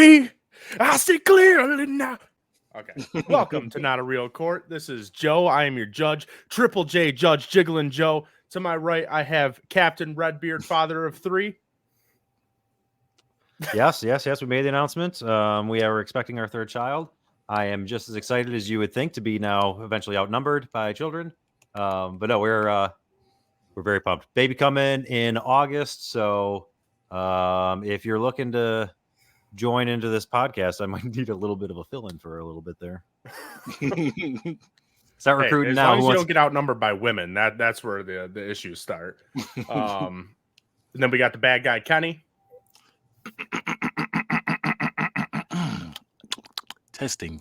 see. I see clearly now. Okay. Welcome to Not a Real Court. This is Joe. I am your judge. Triple J Judge Jigglin' Joe. To my right, I have Captain Redbeard, father of three. Yes. We made the announcement. We are expecting our third child. I am just as excited as you would think to be now eventually outnumbered by children. But no, we're very pumped. Baby coming in August. So if you're looking to join into this podcast, I might need a little bit of a fill-in for a little bit there. Start recruiting as now. long as you don't get outnumbered by women, that's where the issues start. And then we got the bad guy, Kenny. Testing.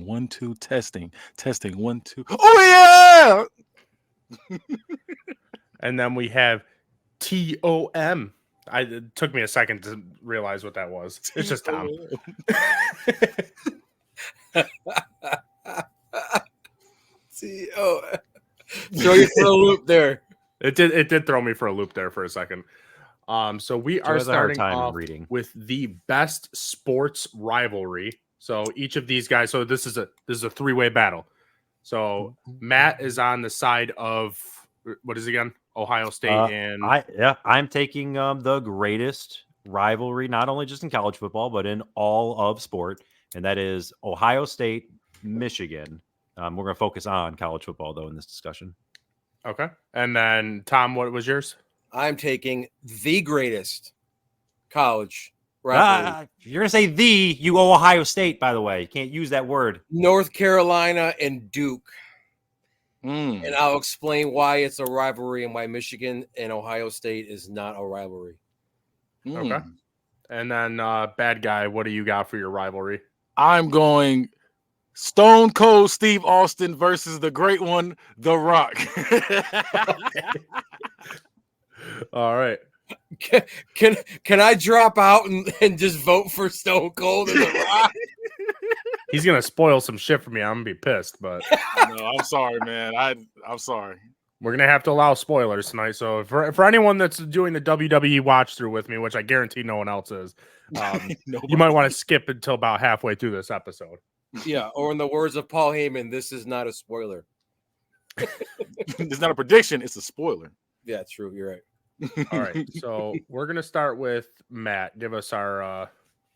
1, 2, testing. 1, 2. Oh, yeah! And then we have TOM. It took me a second to realize what that was. It's just Tom. Throw you for a loop there. It did throw me for a loop there for a second. So we are starting off with the best sports rivalry. So each of these guys. So this is a three-way battle. So Matt is on the side of what is it again? Ohio State and I'm taking the greatest rivalry, not only just in college football, but in all of sport, and that is Ohio State, Michigan. We're going to focus on college football though in this discussion. Okay, and then Tom, what was yours? I'm taking the greatest college rivalry. You're going to say you owe Ohio State, by the way. You can't use that word. North Carolina and Duke. And I'll explain why it's a rivalry and why Michigan and Ohio State is not a rivalry. Okay. And then bad guy, what do you got for your rivalry? I'm going Stone Cold Steve Austin versus the great one, The Rock. All right. Can I drop out and just vote for Stone Cold and The Rock? He's gonna spoil some shit for me. I'm gonna be pissed, but no, I'm sorry, man. I'm sorry. We're gonna have to allow spoilers tonight. So for anyone that's doing the WWE watch through with me, which I guarantee no one else is, you might want to skip until about halfway through this episode. Yeah, or in the words of Paul Heyman, this is not a spoiler. It's not a prediction; it's a spoiler. Yeah, true. You're right. All right, so we're gonna start with Matt. Give us our.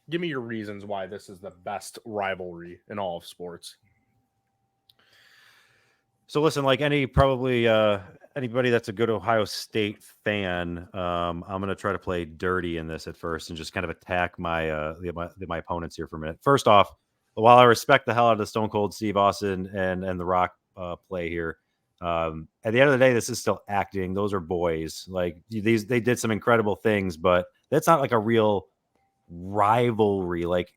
Give me your reasons why this is the best rivalry in all of sports. So listen, like anybody that's a good Ohio State fan, I'm going to try to play dirty in this at first and just kind of attack my opponents here for a minute. First off, while I respect the hell out of the Stone Cold Steve Austin and The Rock play here, at the end of the day, this is still acting. Those are boys. Like they did some incredible things, but that's not like a real rivalry, like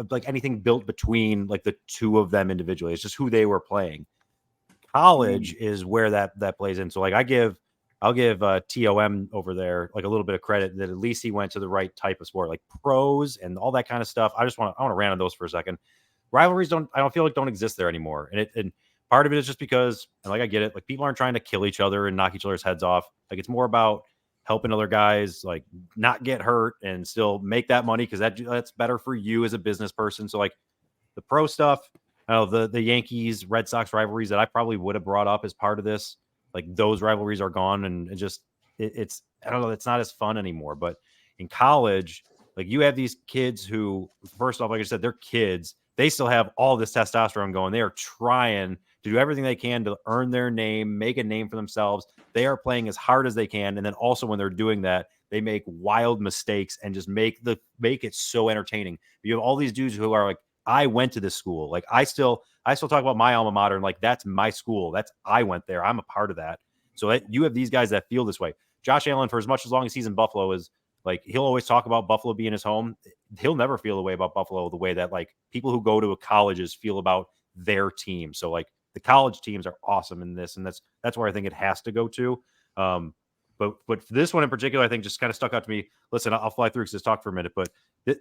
like anything built between like the two of them individually. It's just who they were playing. College is where that plays in. So like I'll give TOM over there like a little bit of credit that at least he went to the right type of sport, like pros and all that kind of stuff. I want to rant on those for a second. Rivalries don't exist there anymore, and part of it is just because, and like I get it, like people aren't trying to kill each other and knock each other's heads off. Like it's more about helping other guys like not get hurt and still make that money because that's better for you as a business person. So like the pro stuff, the Yankees, Red Sox rivalries that I probably would have brought up as part of this, like those rivalries are gone, and it's I don't know, it's not as fun anymore. But in college, like you have these kids who, first off, like I said, they're kids. They still have all this testosterone going. They are trying to do everything they can to earn their name, make a name for themselves. They are playing as hard as they can. And then also when they're doing that, they make wild mistakes and just make it so entertaining. You have all these dudes who are like, I went to this school. Like I still talk about my alma mater and like, that's my school. I went there. I'm a part of that. So you have these guys that feel this way. Josh Allen, for as long as he's in Buffalo, is like, he'll always talk about Buffalo being his home. He'll never feel the way about Buffalo the way that like people who go to colleges feel about their team. So like the college teams are awesome in this, and that's where I think it has to go to. But for this one in particular, I think just kind of stuck out to me. Listen, I'll fly through because just talk for a minute. But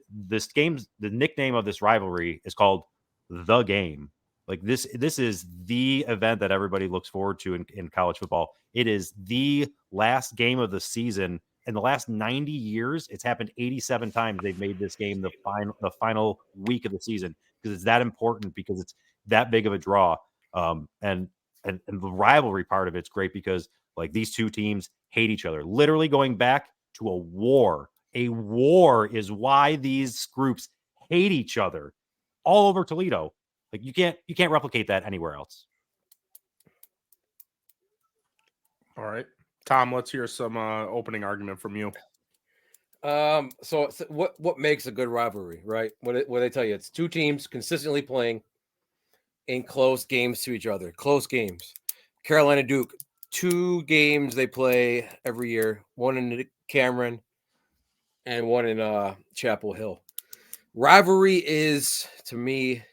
this game's the nickname of this rivalry is called The Game. Like this is the event that everybody looks forward to in college football. It is the last game of the season in the last 90 years, it's happened 87 times. They've made this game the final week of the season because it's that important, because it's that big of a draw. And the rivalry part of it's great because like these two teams hate each other, literally going back to a war. A war is why these groups hate each other all over Toledo. Like you can't replicate that anywhere else. All right, Tom, let's hear some opening argument from you. So what makes a good rivalry, right? What they tell you, it's two teams consistently playing in close games to each other. Close games. Carolina Duke, 2 games they play every year, one in Cameron and one in Chapel Hill. Rivalry is, to me,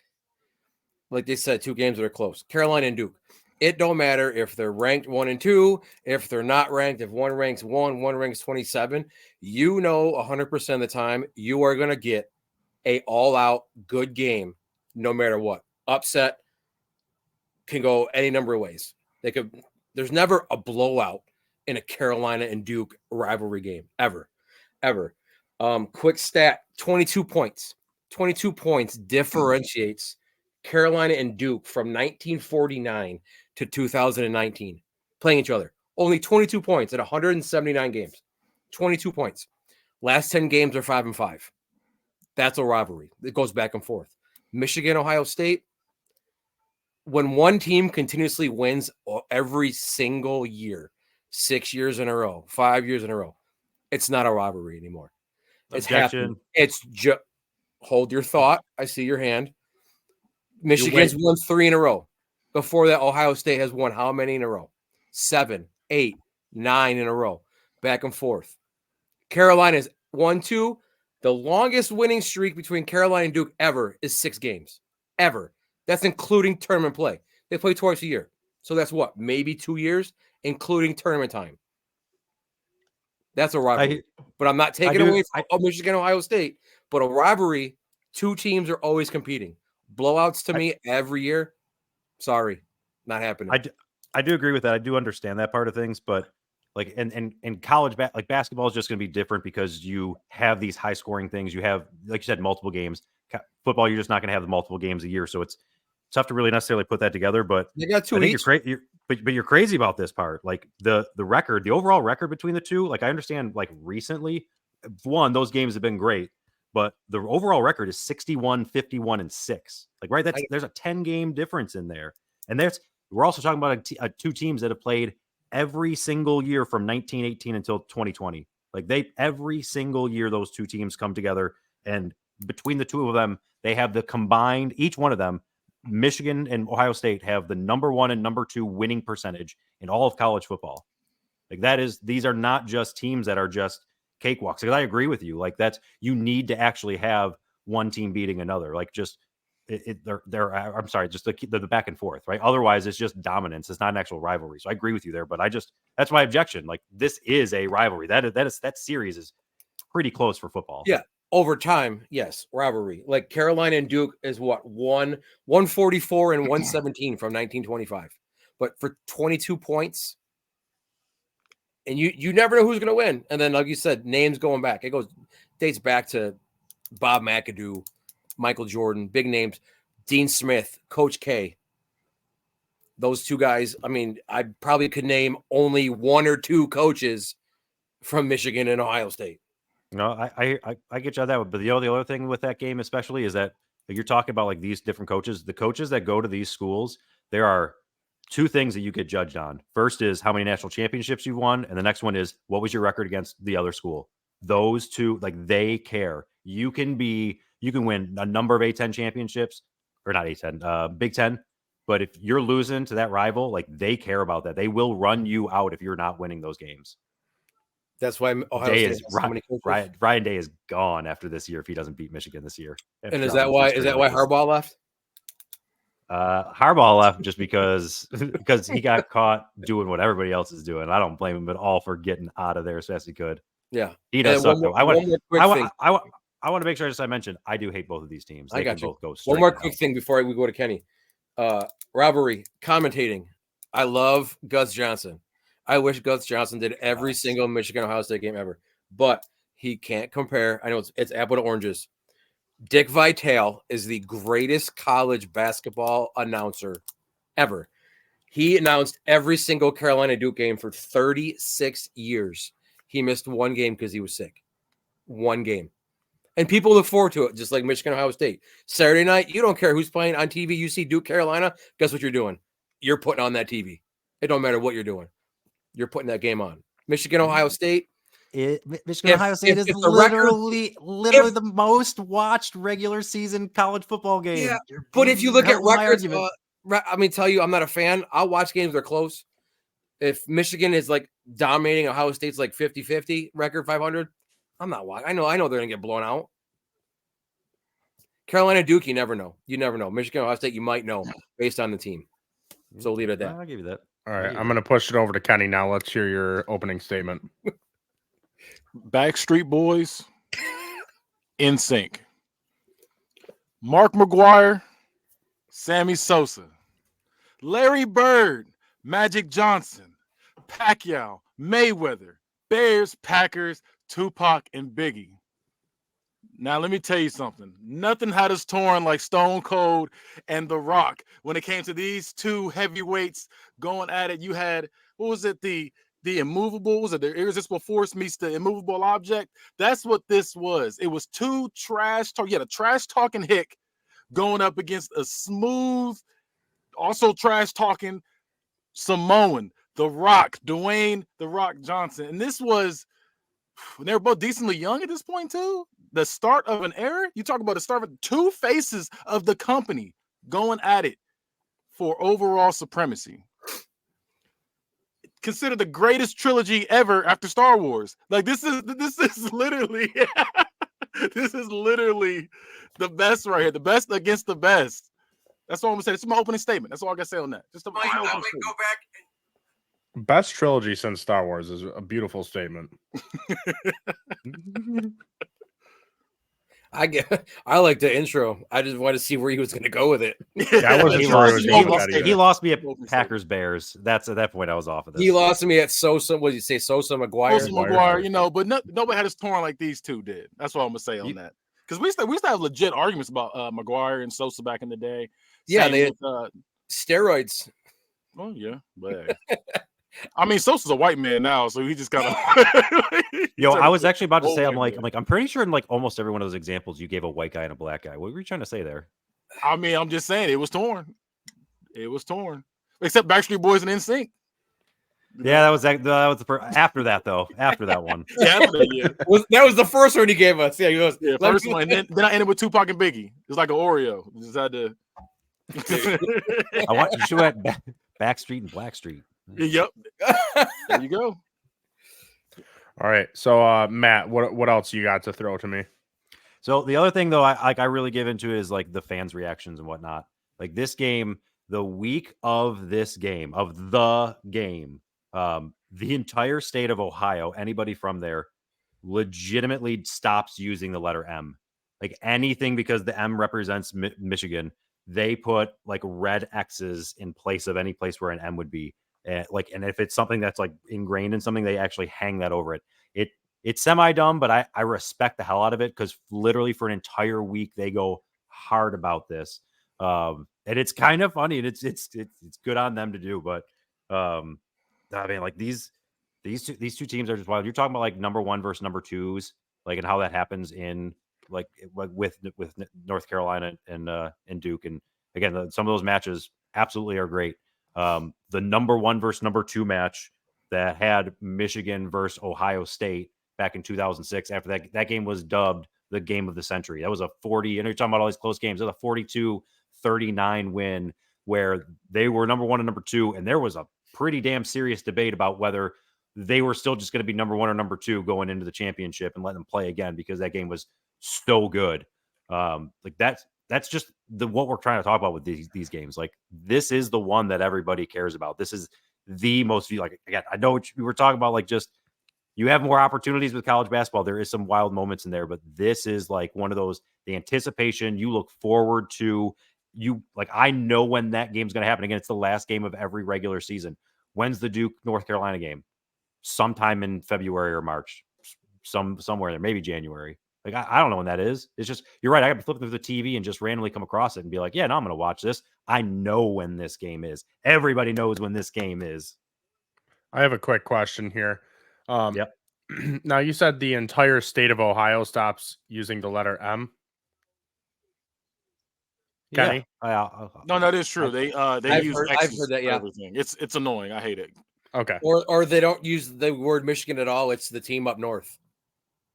like they said, 2 games that are close. Carolina and Duke. It don't matter if they're ranked 1 and 2, if they're not ranked, if one ranks 1, one ranks 27. You know 100% of the time you are going to get a all-out good game no matter what. Upset can go any number of ways. There's never a blowout in a Carolina and Duke rivalry game, ever. Quick stat, 22 points. 22 points differentiates Carolina and Duke from 1949 to 2019 playing each other. Only 22 points in 179 games. 22 points. Last 10 games are 5-5. That's a rivalry. It goes back and forth. Michigan, Ohio State. When one team continuously wins every single year, 6 years in a row, 5 years in a row, it's not a rivalry anymore. It's happening. It's just hold your thought. I see your hand. Michigan's won 3 in a row. Before that, Ohio State has won how many in a row? 7, 8, 9 in a row. Back and forth. Carolina's 1-2. The longest winning streak between Carolina and Duke ever is 6 games. Ever. That's including tournament play. They play twice a year. So that's what? Maybe 2 years, including tournament time. That's a rivalry. But I'm not taking away from Michigan, Ohio State. But a rivalry, 2 teams are always competing. Blowouts to me every year. Sorry, not happening. I do agree with that. I do understand that part of things, but like in college like basketball is just going to be different because you have these high scoring things. You have, like you said, multiple games. Football, you're just not going to have the multiple games a year, so it's tough to really necessarily put that together. But you got 2 I think each. but you're crazy about this part. Like the record, the overall record between the two. Like I understand, like recently, one, those games have been great. But the overall record is 61, 51, and 6. Like, right, there's a 10-game difference in there. And we're also talking about 2 teams that have played every single year from 1918 until 2020. Like every single year, those 2 teams come together, and between the 2 of them, they have the combined, each one of them, Michigan and Ohio State have the number 1 and number 2 winning percentage in all of college football. Like these are not just teams that are just cakewalks. Because I agree with you. Like you need to actually have one team beating another. Like just I'm sorry, just the back and forth, right? Otherwise, it's just dominance. It's not an actual rivalry. So I agree with you there. But that's my objection. Like this is a rivalry. That series is pretty close for football. Yeah, over time, yes, rivalry. Like Carolina and Duke is what 144 and 117 from 1925, but for 22 points. And you never know who's going to win. And then, like you said, names going back. It dates back to Bob McAdoo, Michael Jordan, big names, Dean Smith, Coach K. Those 2 guys. I mean, I probably could name only 1 or 2 coaches from Michigan and Ohio State. No, I get you on that. But the other thing with that game, especially, is that you're talking about like these different coaches. The coaches that go to these schools, there are 2 things that you get judged on. First is how many national championships you've won. And the next one is what was your record against the other school. Those 2, like they care. You can win a number of A-10 championships, or not A-10, Big Ten. But if you're losing to that rival, like they care about that. They will run you out if you're not winning those games. That's why Ohio State has so many coaches. Ryan Day is gone after this year if he doesn't beat Michigan this year. And is that why Harbaugh left? Harbaugh left just because he got caught doing what everybody else is doing. I don't blame him at all for getting out of there as fast as he could. Yeah, he does suck though. I want to make sure I mention I do hate both of these teams. They can both go straight. One more quick thing before we go to Kenny. Rivalry commentating. I love Gus Johnson. I wish Gus Johnson did every single Michigan Ohio State game ever, but he can't compare. I know it's apple to oranges. Dick Vitale is the greatest college basketball announcer ever. He announced every single Carolina Duke game for 36 years. He missed one game because he was sick. One game. And people look forward to it, just like Michigan Ohio State. Saturday night, you don't care who's playing on TV. You see Duke Carolina, guess what you're doing? You're putting on that TV. It don't matter what you're doing. You're putting that game on. Michigan Ohio State. Michigan Ohio State is literally the most watched regular season college football game. Yeah, but if you look at records, I mean, tell you, I'm not a fan. I'll watch games that are close. If Michigan is like dominating Ohio State's like 50-50 record 500, I'm not watching. I know they're gonna get blown out. Carolina Duke, you never know. You never know. Michigan Ohio State, you might know based on the team. So leave it at that. I'll give you that. All right, I'm gonna push it over to Kenny now. Let's hear your opening statement. Backstreet Boys, in sync. Mark McGuire, Sammy Sosa, Larry Bird, Magic Johnson, Pacquiao, Mayweather, Bears, Packers, Tupac, and Biggie. Now, let me tell you something. Nothing had us torn like Stone Cold and The Rock. When it came to these two heavyweights going at it, you had, what was it, the immovable, was it the irresistible force meets the immovable object? That's what this was. It was two trash talk. You had a trash talking hick going up against a smooth, also trash talking Samoan, The Rock, Dwayne The Rock Johnson. And this was, they were both decently young at this point too. The start of an era. You talk about the start of two faces of the company going at it for overall supremacy. Considered the greatest trilogy ever after Star Wars. Like this is literally this is literally the best right here. The best against the best. That's all I'm gonna say. This is my opening statement. That's all I gotta say on that. Just go back. Best trilogy since Star Wars is a beautiful statement. I like the intro. I just want to see where he was going to go with it. Yeah, I wasn't sure he lost me at Packers Bears. That's at that point I was off of this. He lost me at Sosa. What did you say, Sosa McGuire? Sosa McGuire, you know, but nobody had us torn like these two did. That's what I'm gonna say on that. Because we used to have legit arguments about McGuire and Sosa back in the day. Yeah, they had steroids. Oh yeah, but I mean, Sosa's a white man now, so he just got. Yo, I was actually about to say, I'm pretty sure in like almost every one of those examples, you gave a white guy and a black guy. What were you trying to say there? I mean, I'm just saying it was torn. It was torn, except Backstreet Boys and NSYNC. Yeah, that was the first. After that, though, after that one, that was the first one he gave us. Yeah, he goes, first one, and then I ended with Tupac and Biggie. It's like an Oreo. Just had to. I want you to add Backstreet and Blackstreet. Yep. There you go. All right. So Matt, what else you got to throw to me? So the other thing though, I really give into is like the fans' reactions and whatnot. Like this game, the week of this game, the entire state of Ohio, anybody from there legitimately stops using the letter M. Like anything, because the M represents Michigan, they put like red X's in place of any place where an M would be. And if it's something that's like ingrained in something, they actually hang that over it. It's semi-dumb, but I respect the hell out of it because literally for an entire week they go hard about this. And it's kind of funny and it's good on them to do. But I mean, like these two teams are just wild. You're talking about like number one versus number twos, like and how that happens in like with North Carolina and Duke. And again, some of those matches absolutely are great. The number one versus number two match that had Michigan versus Ohio State back in 2006. After that game was dubbed the game of the century. That was a 40, and you're talking about all these close games. It was a 42-39 win where they were number one and number two. And there was a pretty damn serious debate about whether they were still just going to be number one or number two going into the championship and let them play again because that game was so good. Like that's just what we're trying to talk about with these games. Like this is the one that everybody cares about. This is the most like, again, I know what we were talking about, like just you have more opportunities with college basketball. There is some wild moments in there, but this is like one of those, the anticipation you look forward to. You like, I know when that game's going to happen. Again, it's the last game of every regular season. When's the Duke North Carolina game? Sometime in February or March, somewhere there, maybe January. Like, I don't know when that is. It's just, you're right. I got to be flipping through the TV and just randomly come across it and be like, yeah, no, I'm going to watch this. I know when this game is. Everybody knows when this game is. I have a quick question here. Yep. Now, you said the entire state of Ohio stops using the letter M. Kenny? Yeah. No, that is true. They use I've heard that, yeah. everything. It's annoying. I hate it. Okay. Or they don't use the word Michigan at all. It's the team up north.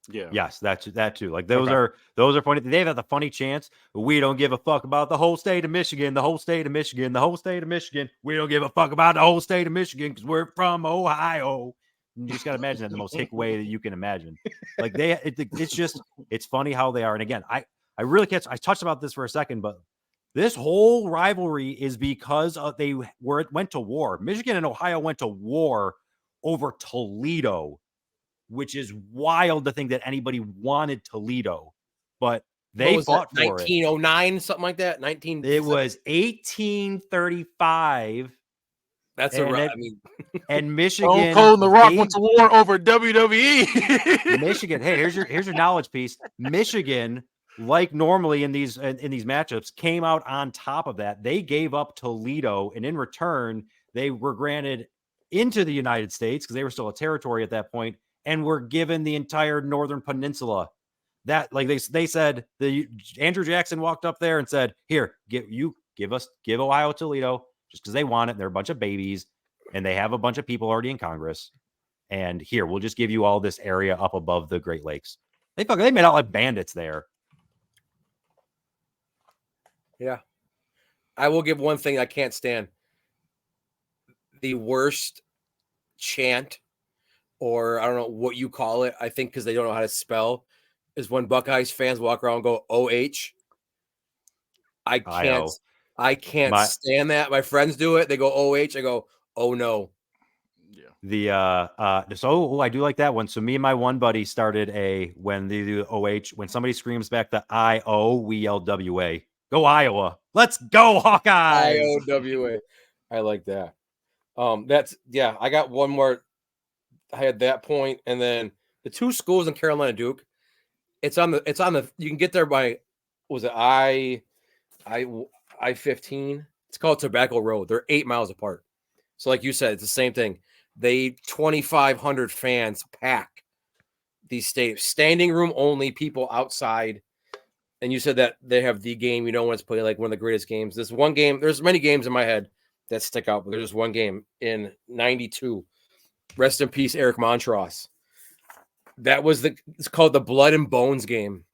Yeah. Yes, that too. Like those are funny. They've had the funny chance. We don't give a fuck about the whole state of Michigan. The whole state of Michigan. The whole state of Michigan. We don't give a fuck about the whole state of Michigan because we're from Ohio. You just gotta imagine that the most hick way that you can imagine. Like it's funny how they are. And again, I really can't. I touched about this for a second, but this whole rivalry is because they went to war. Michigan and Ohio went to war over Toledo, which is wild to think that anybody wanted Toledo, but they fought for 1909, something like that. It was 1835. That's I mean, and Michigan. Stone Cold and The Rock went to war over WWE. Michigan. Hey, here's your knowledge piece. Michigan, like normally in these matchups, came out on top of that. They gave up Toledo, and in return, they were granted into the United States because they were still a territory at that point, and were given the entire northern peninsula. That, like they said, Andrew Jackson walked up there and said, "Here, give Ohio Toledo." Just because they want it. They're a bunch of babies and they have a bunch of people already in Congress. And here, we'll just give you all this area up above the Great Lakes. They made out like bandits there. Yeah. I will give one thing I can't stand. The worst chant, or I don't know what you call it, I think because they don't know how to spell, is when Buckeyes fans walk around and go OH. I can't stand that. My friends do it. They go OH. I go, oh no. Yeah. I do like that one. So me and my one buddy started when they do OH, when somebody screams back the IO, we yell WA. Go Iowa. Let's go Hawkeyes. IOWA. I like that. I got one more. I had that point, and then the two schools in Carolina Duke. It's on the you can get there by, was it I-15. It's called Tobacco Road. They're 8 miles apart. So like you said, it's the same thing. 2,500 fans pack these stadiums, standing room only, people outside. And you said that they have the game, when it's played, like one of the greatest games. There's one game, there's many games in my head that stick out, but there's one game in 92. Rest in peace, Eric Montross. It's called the Blood and Bones game.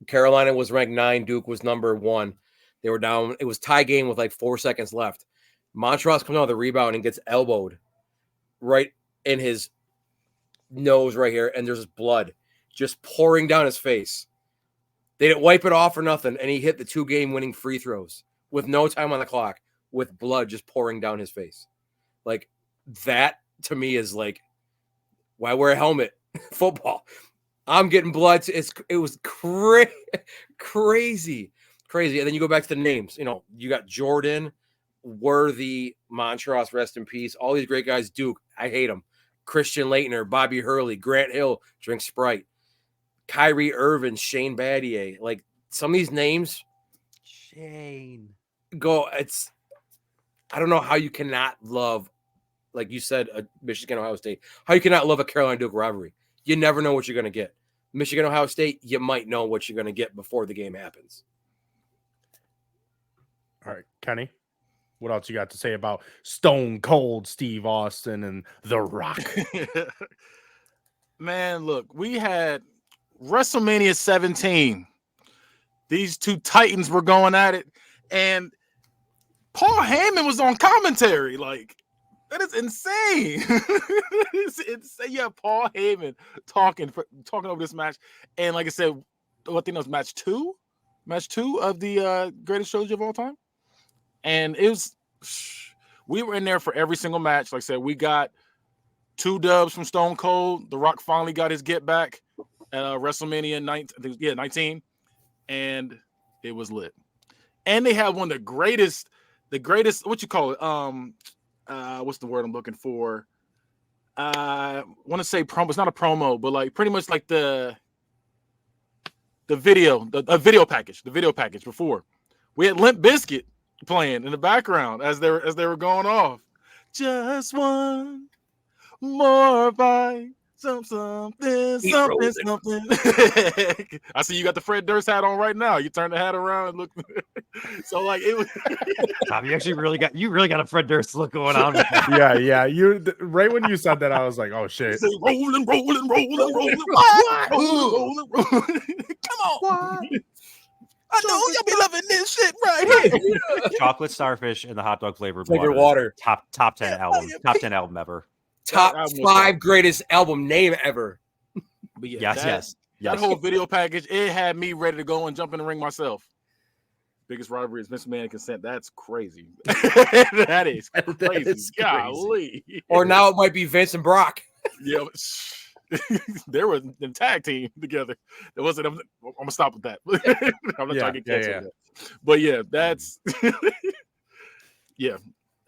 Carolina was ranked 9, Duke was number 1. They were down. It was tie game with like 4 seconds left. Montross comes out of the rebound and gets elbowed right in his nose right here, and there's blood just pouring down his face. They didn't wipe it off or nothing, and he hit the 2 game-winning free throws with no time on the clock, with blood just pouring down his face. Like, that to me is like, why wear a helmet? Football. I'm getting blood. It was crazy. And then you go back to the names. You got Jordan, Worthy, Montross, rest in peace. All these great guys. Duke, I hate them. Christian Laettner, Bobby Hurley, Grant Hill, drink Sprite. Kyrie Irvin, Shane Battier. Like, some of these names. Shane. I don't know how you cannot love, like you said, Michigan, Ohio State. How you cannot love a Carolina Duke rivalry. You never know what you're going to get. Michigan, Ohio State, you might know what you're going to get before the game happens. All right, Kenny, what else you got to say about Stone Cold Steve Austin and The Rock? Man, look, we had WrestleMania 17. These two titans were going at it, and Paul Heyman was on commentary. Like, that is insane. It's insane. Yeah, Paul Heyman talking over this match, and like I said, I think that was match two of the greatest shows of all time. And we were in there for every single match. Like I said, we got 2 dubs from Stone Cold. The Rock finally got his get back at WrestleMania 19, and it was lit. And they had one of the greatest, what you call it? what's the word I'm looking for? I want to say promo. It's not a promo, but like pretty much like the video, the video package before. We had Limp Bizkit playing in the background as they were going off. Just one more bite. Something. I see you got the Fred Durst hat on right now. You turn the hat around and look. So like it was. Tom, you really got a Fred Durst look going on. Yeah. You right when you said that, I was like, oh shit. Say, rolling. Come on. What? I know y'all be loving this shit right here. Chocolate Starfish and the hot dog flavored water. Top 10 album. Top 10 album ever. Top 5 greatest album name ever. But yeah, yes. That whole video package, it had me ready to go and jump in the ring myself. Biggest rivalry is Vince McMahon and consent. That's crazy. That is crazy. Golly. Or now it might be Vince and Brock. Yeah. They were in tag team together. It wasn't. I'm gonna stop with that. I'm not trying to get canceled. But yeah, that's yeah.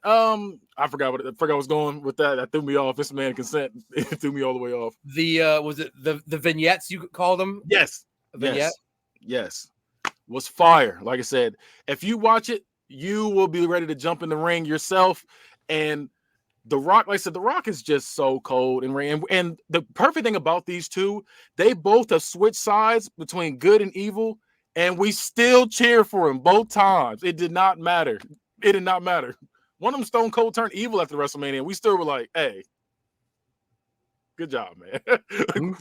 I forgot what's going with that. That threw me off. This man consent. It threw me all the way off. The was it the vignettes you call them? Yes. Vignette? Yes. Was fire. Like I said, if you watch it, you will be ready to jump in the ring yourself. And The Rock, like I said, The Rock is just so cold in ring. And the perfect thing about these two, they both have switched sides between good and evil, and we still cheer for him both times. It did not matter. It did not matter. One of them Stone Cold turned evil after WrestleMania, and we still were like, hey, good job, man.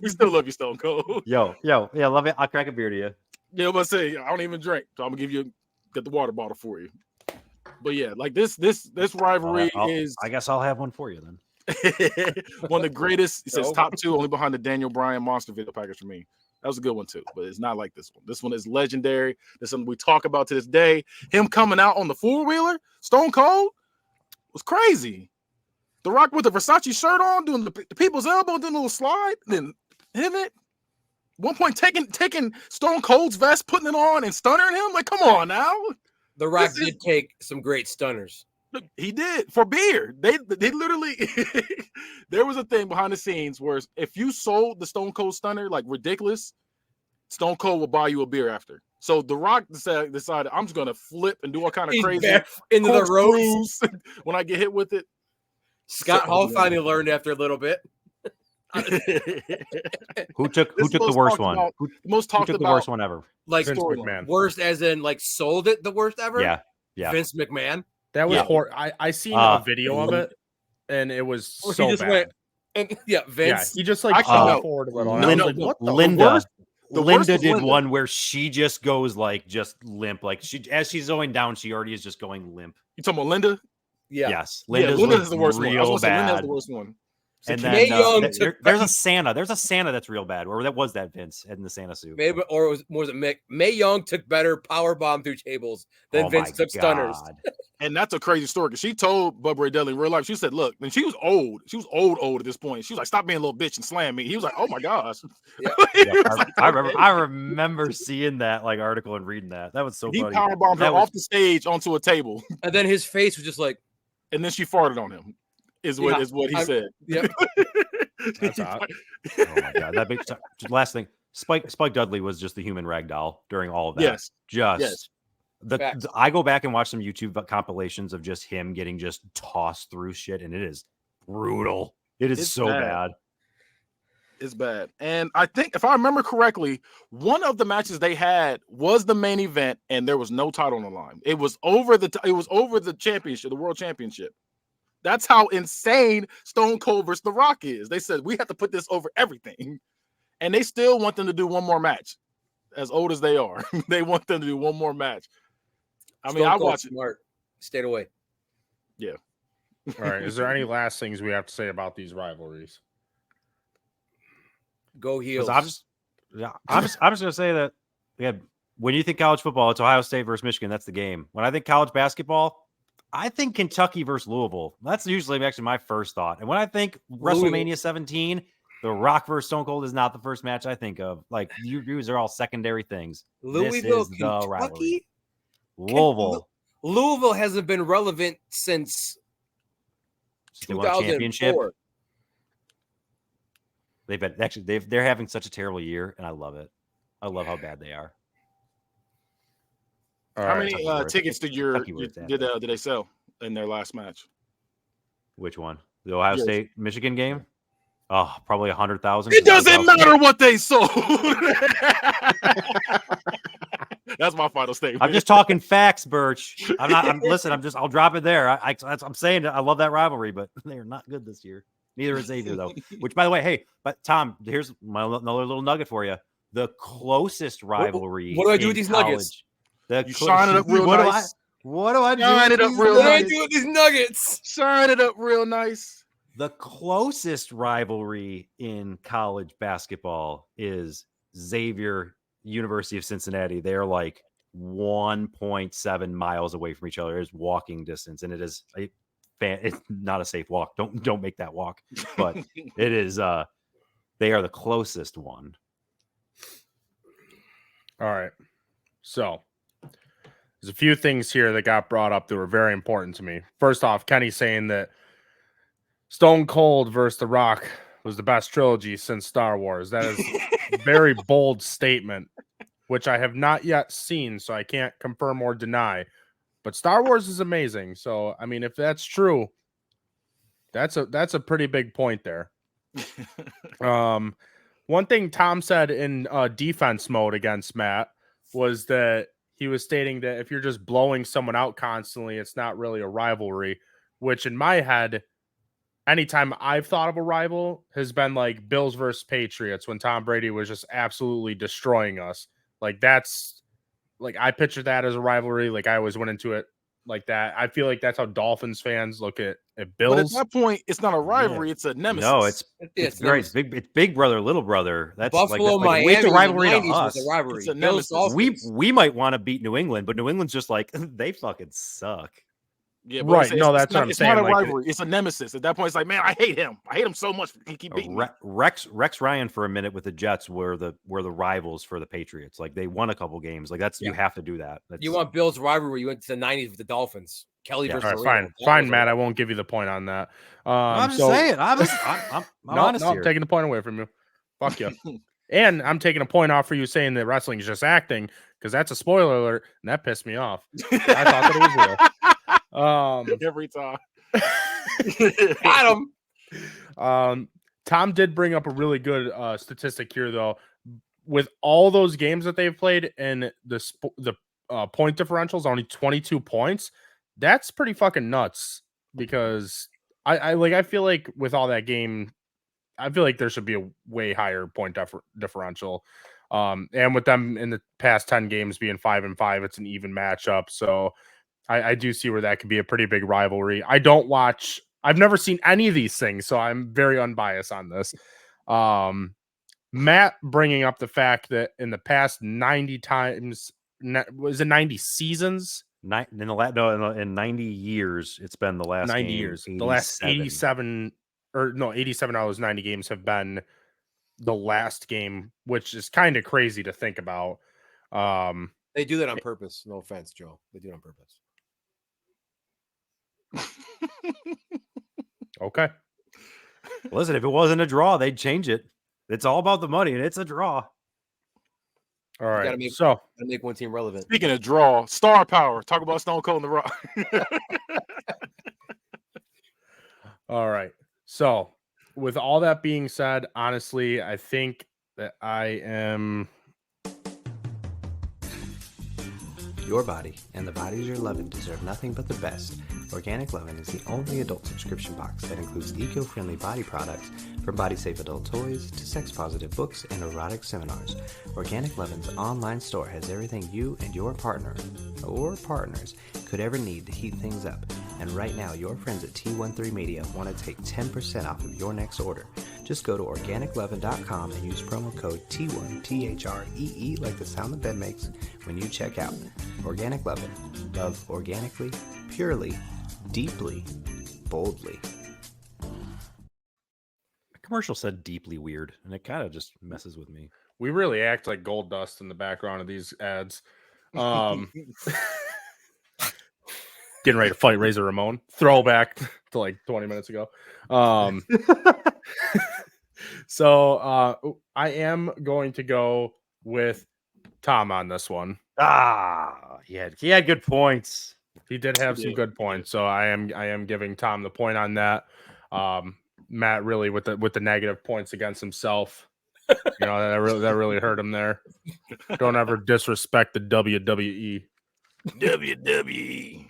We still love you, Stone Cold. Yo, yeah, love it. I'll crack a beer to you. Yeah, I'm gonna say I don't even drink, so I'm gonna get the water bottle for you. But yeah, like this rivalry is. I guess I'll have one for you then. One of the greatest. It says top 2, only behind the Daniel Bryan Monster video package for me. That was a good one too, but it's not like this one. This one is legendary. There's something we talk about to this day. Him coming out on the 4-wheeler, Stone Cold, was crazy. The Rock with the Versace shirt on, doing the people's elbow, doing a little slide, then hitting it. One point taking Stone Cold's vest, putting it on, and stunnering him. Like, come on now. The Rock did take some great stunners. He did for beer. They literally there was a thing behind the scenes where if you sold the Stone Cold stunner like ridiculous, Stone Cold will buy you a beer after. So The Rock decided I'm just gonna flip and do all kind of crazy into the ropes when I get hit with it. Scott Hall finally learned after a little bit. Who took the worst one? Who took the worst one ever? Like Vince McMahon. Worst as in like sold it the worst ever? Yeah. Vince McMahon. That was horrible. I seen a video of it, and it was so bad. Vince. Yeah, he just like fell forward a little. Linda did one where she just goes like just limp, like as she's going down, she already is just going limp. You talking about Linda? Yeah. Yes, Linda is the worst one. I was Linda is the worst one. And then there's a Santa. There's a Santa that's real bad. Or that was that Vince in the Santa suit. Maybe, or was it Mick? Mae Young took better power bomb through tables than Vince took stunners. And that's a crazy story because she told Bubba Ray Dudley in real life. She said, "Look, when she was old. She was old at this point. She was like, stop being a little bitch and slam me." He was like, "Oh my gosh." Yeah. I remember seeing that like article and reading that. That was so funny. He powerbombed her off the stage onto a table, and then his face was just like, and then she farted on him. Is what he said. Yep. That's hot. Oh my god! That big last thing. Spike Dudley was just the human rag doll during all of that. Yes. I go back and watch some YouTube compilations of just him getting just tossed through shit, and it is brutal. It's so bad. It's bad. And I think if I remember correctly, one of the matches they had was the main event, and there was no title on the line. It was over the championship, the world championship. That's how insane Stone Cold versus The Rock is. They said, we have to put this over everything. And they still want them to do one more match. As old as they are, they want them to do one more match. I mean, I watch it. Smart. Stayed away. Yeah. All right. Is there any last things we have to say about these rivalries? Go heels. I'm just gonna say that when you think college football, it's Ohio State versus Michigan. That's the game. When I think college basketball, I think Kentucky versus Louisville. That's usually actually my first thought. And when I think WrestleMania 17, The Rock versus Stone Cold is not the first match I think of. Like, these are all secondary things. Louisville, this is the Kentucky? rivalry. Louisville hasn't been relevant since They won a championship. 2004. They're having such a terrible year, and I love it. I love how bad they are. How many tickets did they sell in their last match? Which one? The Ohio State Michigan game? Oh, probably 100,000. It doesn't matter what they sold. That's my final statement. I'm just talking facts, Birch. I'll drop it there. I'm saying I love that rivalry, but they are not good this year. Neither is Xavier, though. Which, by the way, hey, but Tom, here's another little nugget for you. The closest rivalry. What do I do with these nuggets? You shine it up real nice. What do I do? Shine it up real nice. What do I do with these nuggets? Shine it up real nice. The closest rivalry in college basketball is Xavier, University of Cincinnati. They are like 1.7 miles away from each other. It's walking distance, and it's not a safe walk. Don't make that walk. But it is. They are the closest one. All right. So there's a few things here that got brought up that were very important to me. First off, Kenny saying that Stone Cold versus The Rock was the best trilogy since Star Wars. That is a very bold statement, which I have not yet seen, so I can't confirm or deny. But Star Wars is amazing. So, I mean, if that's true, that's a pretty big point there. One thing Tom said in defense mode against Matt was that he was stating that if you're just blowing someone out constantly, it's not really a rivalry, which in my head, anytime I've thought of a rival has been like Bills versus Patriots when Tom Brady was just absolutely destroying us. Like that's like I picture that as a rivalry. Like I always went into it like that. I feel like that's how Dolphins fans look at Bills. But at that point, it's not a rivalry; it's a nemesis. No, it's very it's big brother, little brother. That's Buffalo, Miami. It's a rivalry to us. A rivalry. It's a nemesis. We might want to beat New England, but New England's just like they fucking suck. Yeah, right. No, that's what I'm saying. It's not a rivalry. It's a nemesis. At that point, it's like, man, I hate him. I hate him so much. He keep beating me. Rex Ryan for a minute with the Jets were the rivals for the Patriots. Like they won a couple games. Like you have to do that. You want Bills rivalry? You went to the '90s with the Dolphins. Kelly versus fine, Matt. I won't give you the point on that. I'm just saying. I'm honest here. I'm taking the point away from you. Fuck you. And I'm taking a point off for you saying that wrestling is just acting because that's a spoiler alert, and that pissed me off. I thought that it was real. Every time. Got him. Tom did bring up a really good statistic here, though. With all those games that they've played and the point differentials, only 22 points. That's pretty fucking nuts because I feel like with all that game, I feel like there should be a way higher point differential. And with them in the past 10 games being 5-5, it's an even matchup. So I do see where that could be a pretty big rivalry. I've never seen any of these things, so I'm very unbiased on this. Matt bringing up the fact that in the past 90 times, was it 90 seasons? In 90 years, it's been the last 90 years. 87. The last 87 out of those 90 games have been the last game, which is kind of crazy to think about. They do that on purpose. No offense, Joe. They do it on purpose. Okay. Listen, if it wasn't a draw, they'd change it. It's all about the money, and it's a draw. All right. Gotta make one team relevant. Speaking of draw, star power. Talk about Stone Cold and The Rock. All right. So, with all that being said, honestly, I think that I am. Your body and the bodies you're loving deserve nothing but the best. Organic Lovin' is the only adult subscription box that includes eco-friendly body products from body-safe adult toys to sex-positive books and erotic seminars. Organic Lovin's online store has everything you and your partner or partners could ever need to heat things up. And right now, your friends at T13 Media want to take 10% off of your next order. Just go to organiclovin.com and use promo code T1, THREE, like the sound the bed makes when you check out. Organic Lovin'. Love organically, purely, deeply, boldly. The commercial said deeply weird, and it kind of just messes with me. We really act like gold dust in the background of these ads. getting ready to fight Razor Ramon. Throwback to like 20 minutes ago. So I am going to go with Tom on this one. He had good points. He did have some good points, so I am giving Tom the point on that. Matt really with the negative points against himself. You know, that really hurt him there. Don't ever disrespect the WWE. WWE.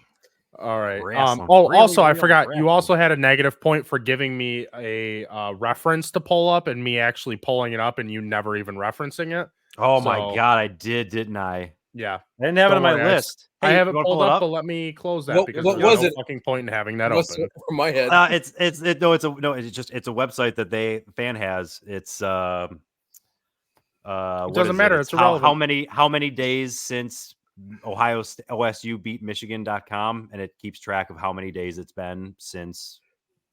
All right. Wrestling. Also, I forgot wrestling. you also had a negative point for giving me a reference to pull up and me actually pulling it up and you never even referencing it. Oh my God, I did, didn't I? Yeah. I didn't have it on my Don't worry, list. I Hey, have it you wanna pulled pull up, but let me close that because what there's was no it? fucking point in having that What's open. from my head? It's a website that the fan has. It's It what doesn't is matter. It? It's irrelevant. How many days since OSU beat Michigan.com, and it keeps track of how many days it's been since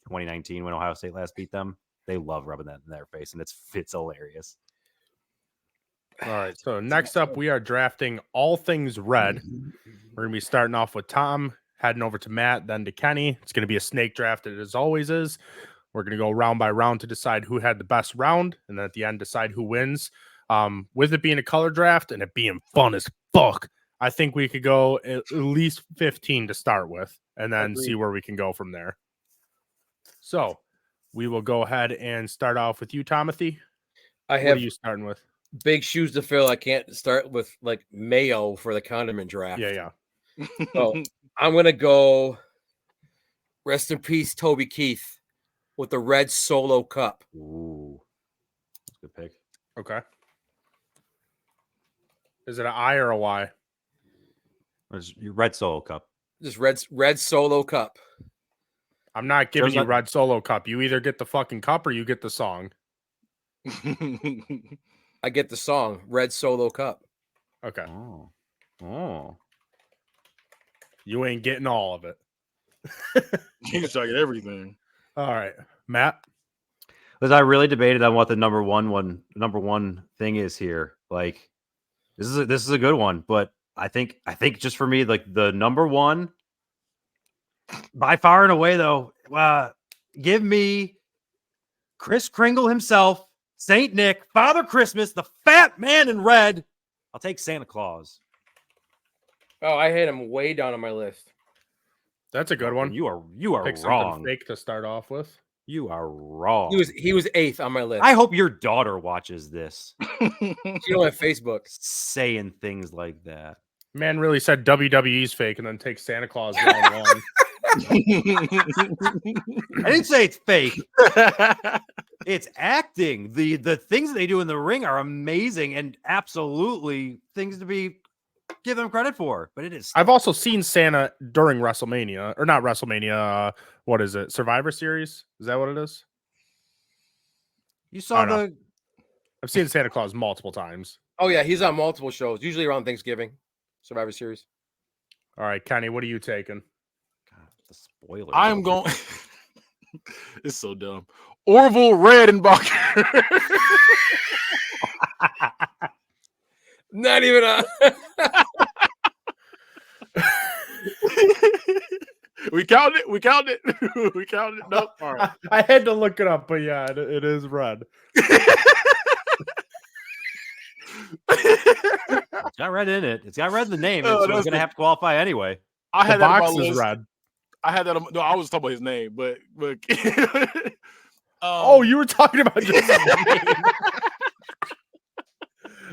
2019 when Ohio State last beat them. They love rubbing that in their face, and it's hilarious. All right. So next up, we are drafting all things red. We're gonna be starting off with Tom, heading over to Matt, then to Kenny. It's gonna be a snake draft, as always is. We're gonna go round by round to decide who had the best round, and then at the end decide who wins. With it being a color draft and it being fun as fuck, I think we could go at least 15 to start with, and then see where we can go from there. So we will go ahead and start off with you, Timothy. What are you starting with? Big shoes to fill. I can't start with like mayo for the condiment draft. Yeah. So I'm gonna go. Rest in peace, Toby Keith, with the red Solo Cup. Ooh, that's a good pick. Okay. Is it an I or a Y? It's your red Solo Cup. Just red Solo Cup. I'm not giving you red Solo Cup. You either get the fucking cup or you get the song. I get the song Red Solo Cup. Okay. Oh. You ain't getting all of it. He's trying to get everything. All right, Matt. Because I really debated on what the number one thing is here. Like, this is a good one, but I think just for me, like the number one, by far and away, though, give me Kris Kringle himself, Saint Nick, Father Christmas, the fat man in red. I'll take Santa Claus. Oh, I had him way down on my list. That's a good one. You are Pick wrong. fake to start off with. You are wrong. He was 8th on my list. I hope your daughter watches this. She don't have Facebook. Saying things like that. Man really said WWE's fake and then takes Santa Claus round one. I didn't say it's fake. It's acting. The things they do in the ring are amazing and absolutely things to be give them credit for. But it is. I've also seen Santa during WrestleMania, or not WrestleMania. What is it? Survivor Series? Is that what it is? You saw the. I've seen Santa Claus multiple times. Oh yeah, he's on multiple shows, usually around Thanksgiving. Survivor Series. All right, Kenny, what are you taking? God, the spoiler. I'm going. It's so dumb. Orville Redenbacher. Not even a. We counted it. We counted it. We counted it. Nope. All right. I had to look it up, but yeah, it is red. It's got red in it. It's got red in the name. It's going to have to qualify anyway. I had the that on box my is list. red. I had that. No, I was talking about his name, but oh, you were talking about just his name.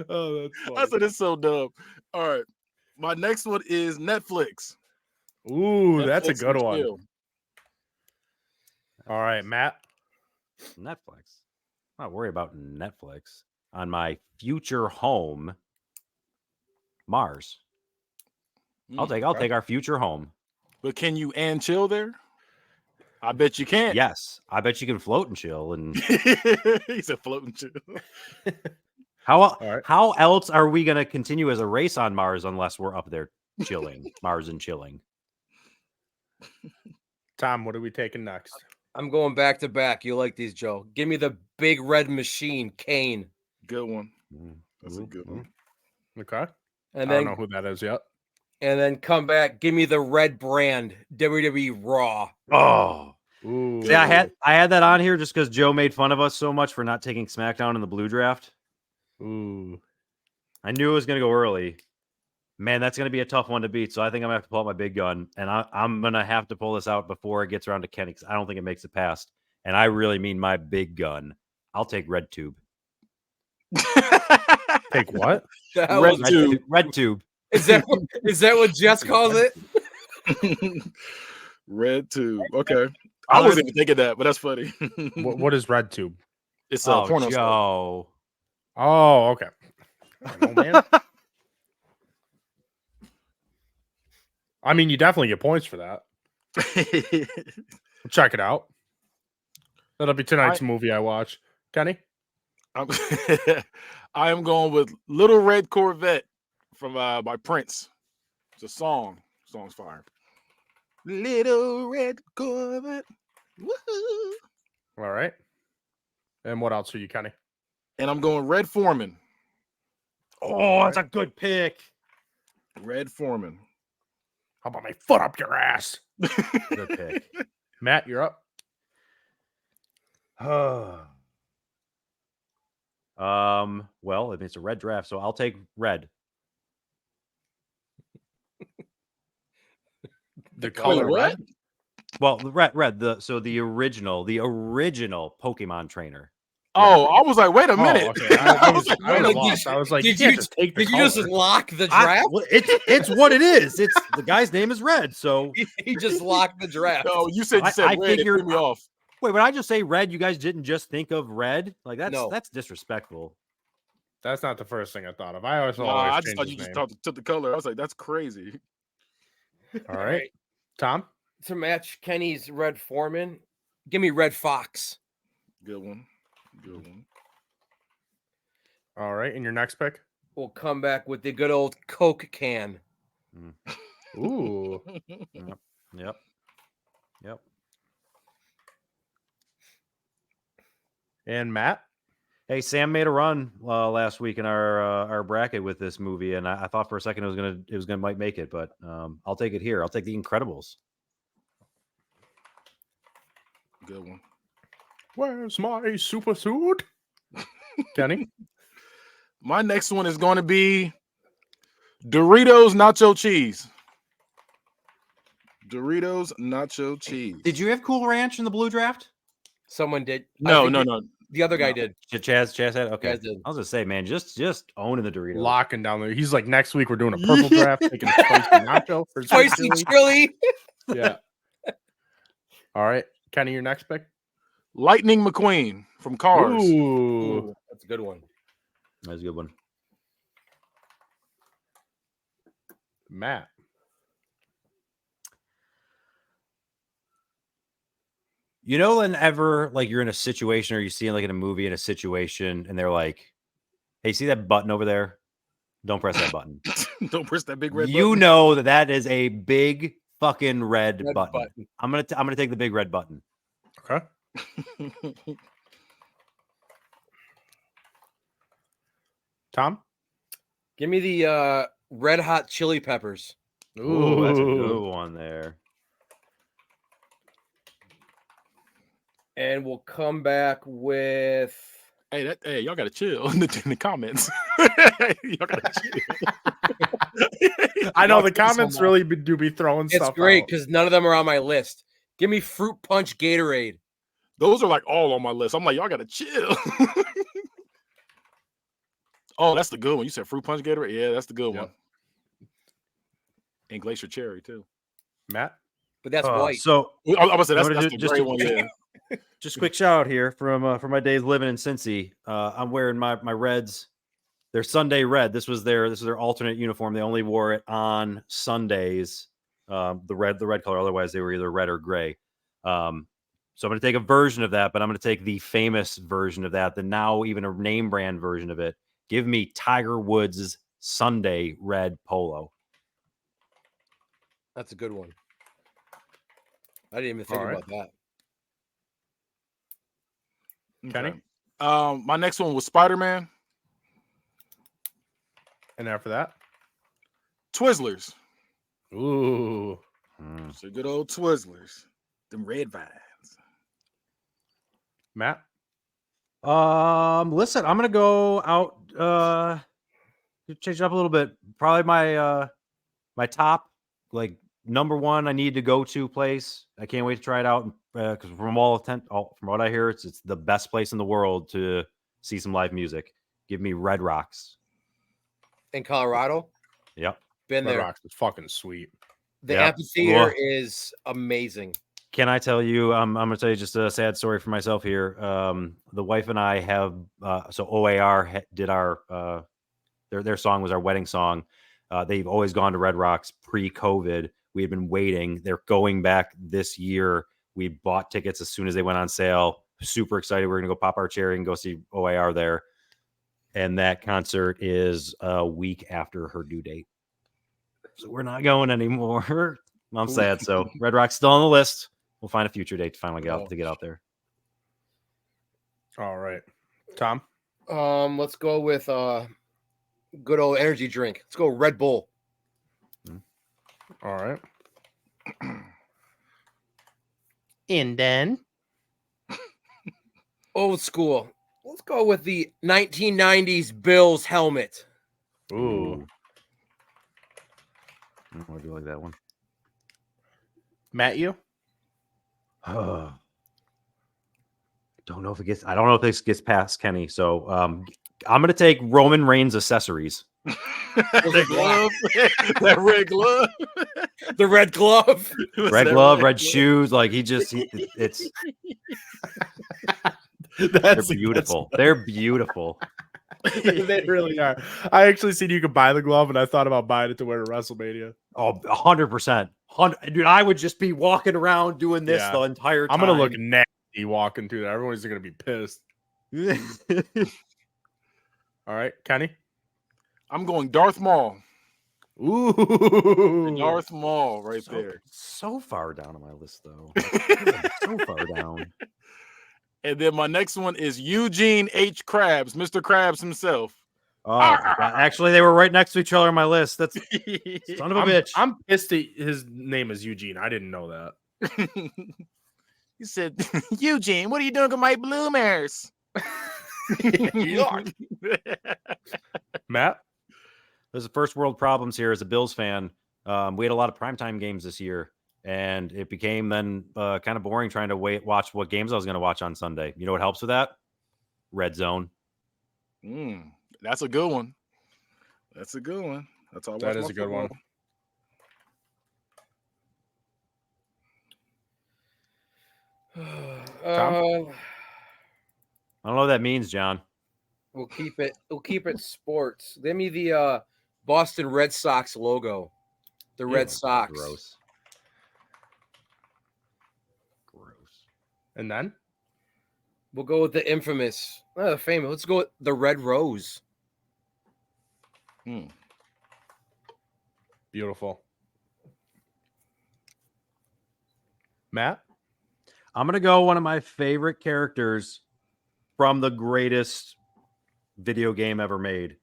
Oh, that's funny. I said it's so dumb. All right, my next one is Netflix. Ooh, that's a Netflix good and one. chill. All right, Matt. Netflix. I'm not worried about Netflix. On my future home, Mars. I'll take our future home. But can you and chill there? I bet you can't. Yes, I bet you can float and chill. And he said float and chill. How else are we going to continue as a race on Mars unless we're up there chilling, Mars and chilling? Tom, what are we taking next? I'm going back to back. You like these, Joe? Give me the big red machine, Kane. Good one. That's a good one. Okay. And I then don't know who that is yet. And then come back. Give me the red brand, WWE Raw. Oh. Ooh. See, I had that on here just because Joe made fun of us so much for not taking SmackDown in the blue draft. Ooh. I knew it was going to go early. Man, that's going to be a tough one to beat. So I think I'm going to have to pull out my big gun. And I'm going to have to pull this out before it gets around to Kenny because I don't think it makes it past. And I really mean my big gun. I'll take Red Tube. Take what? Red Tube. Is that what Jess calls it? Red Tube. Okay. I wasn't even thinking that, but that's funny. What is Red Tube? It's a porno Joe. star. Oh, okay. Oh, man. I mean, you definitely get points for that. Check it out. That'll be tonight's movie I watch. Kenny? I am going with Little Red Corvette from by Prince. It's a song. The song's fire. Little Red Corvette. Woo-hoo. All right. And what else are you, Kenny? And I'm going Red Foreman. Oh, that's a good pick. Red Foreman. How about my foot up your ass? Good pick. Matt, you're up. Well, it's a red draft, so I'll take red. The color red? Well, the red. The original Pokemon trainer. Oh, I was like, wait a minute. Okay. I was like, did you you just take the Did you just lock the draft? It's what it is. It's the guy's name is Red, so he just locked the draft. No, you said I red. figured, it threw me off. Wait, when I just say red, you guys didn't just think of red? Like that's disrespectful. That's not the first thing I thought of. I always I just thought you just took the color. I was like, that's crazy. All right. Tom? To match Kenny's Red Foreman, give me Red Fox. Good one. Good one. All right. And your next pick? We'll come back with the good old Coke can. Ooh. Yep. And Matt? Hey, Sam made a run last week in our bracket with this movie, and I thought for a second it was gonna might make it, but I'll take it here. I'll take The Incredibles. Good one. Where's my super suit? Kenny? My next one is going to be Doritos Nacho Cheese. Doritos Nacho Cheese. Did you have Cool Ranch in the blue draft? Someone did. No. The other guy did. Chaz had? Okay. Did. I was gonna say, man, just owning the Doritos. Locking down there. He's like, next week we're doing a purple draft, taking a spicy nacho. For Spicy chili. Yeah. All right. Kenny, your next pick? Lightning McQueen from Cars. Ooh. That's a good one. That's a good one. Matt. You know, whenever like you're in a situation or you see like in a movie in a situation and they're like, hey, see that button over there? Don't press that button. Don't press that big red button. You know that is a big fucking red button. I'm gonna take the big red button. Okay. Tom? Give me the red hot chili peppers. Ooh, that's a good one there. And we'll come back with. Hey, y'all gotta chill in the comments. Y'all gotta chill. I know the comments really do be throwing stuff. It's great out. because none of them are on my list. Give me fruit punch Gatorade. Those are like all on my list. I'm like, y'all gotta chill. Oh, that's the good one. You said fruit punch Gatorade? Yeah, that's the good one. And glacier cherry too. Matt? But that's white. So I was say that's the just great one. Yeah. Just a quick shout out here from my days living in Cincy. I'm wearing my Reds. Their Sunday red. This is their alternate uniform. They only wore it on Sundays. The red color. Otherwise, they were either red or gray. So I'm going to take a version of that, but I'm going to take the famous version of that. The now even a name brand version of it. Give me Tiger Woods' Sunday red polo. That's a good one. I didn't even think about that. Kenny? My next one was Spider-Man. And after that? Twizzlers. Ooh. It's a good old Twizzlers. Them red vines. Matt? Listen, I'm gonna go out change it up a little bit. Probably my top like number one I need to go to place. I can't wait to try it out because from what I hear, it's the best place in the world to see some live music. Give me Red Rocks in Colorado. Yep, been Red there. Rocks is fucking sweet. The amphitheater is amazing. Can I tell you? I'm going to tell you just a sad story for myself here. The wife and I have so OAR did our their song was our wedding song. They've always gone to Red Rocks pre-COVID. We had been waiting. They're going back this year. We bought tickets as soon as they went on sale. Super excited. We're going to go pop our cherry and go see OAR there. And that concert is a week after her due date. So we're not going anymore. I'm sad. So Red Rock's still on the list. We'll find a future date to finally get out there. All right. Tom? Let's go with good old energy drink. Let's go Red Bull. All right. And then old school. Let's go with the 1990s Bills helmet. Ooh. I do like that one. Matt, you? I don't know if this gets past Kenny. So I'm gonna take Roman Reigns accessories. The glove, that red glove, the red glove, red glove, red shoes. Like it's. They're beautiful. They're beautiful. They really are. I actually seen you could buy the glove, and I thought about buying it to wear to WrestleMania. Oh, 100%. Dude, I would just be walking around doing this the entire time. I'm gonna look nasty walking through that. Everyone's gonna be pissed. All right, Kenny. I'm going Darth Maul. Ooh, Darth Maul right there. So far down on my list, though. So far down. And then my next one is Eugene H. Krabs, Mr. Krabs himself. Oh, actually, they were right next to each other on my list. That's son of a bitch. I'm pissed that his name is Eugene. I didn't know that. He said, Eugene, what are you doing with my bloomers? Matt? There's the first world problems here as a Bills fan. We had a lot of primetime games this year, and it became then kind of boring trying to watch what games I was going to watch on Sunday. You know what helps with that? Red Zone. That's a good one. That's a good one. That's all. That is a good one. I don't know what that means, John. We'll keep it sports. Give me the Boston Red Sox logo. The Red Sox. Gross. And then we'll go with the infamous, famous. Let's go with the Red Rose. Beautiful. Matt? I'm going to go one of my favorite characters from the greatest video game ever made.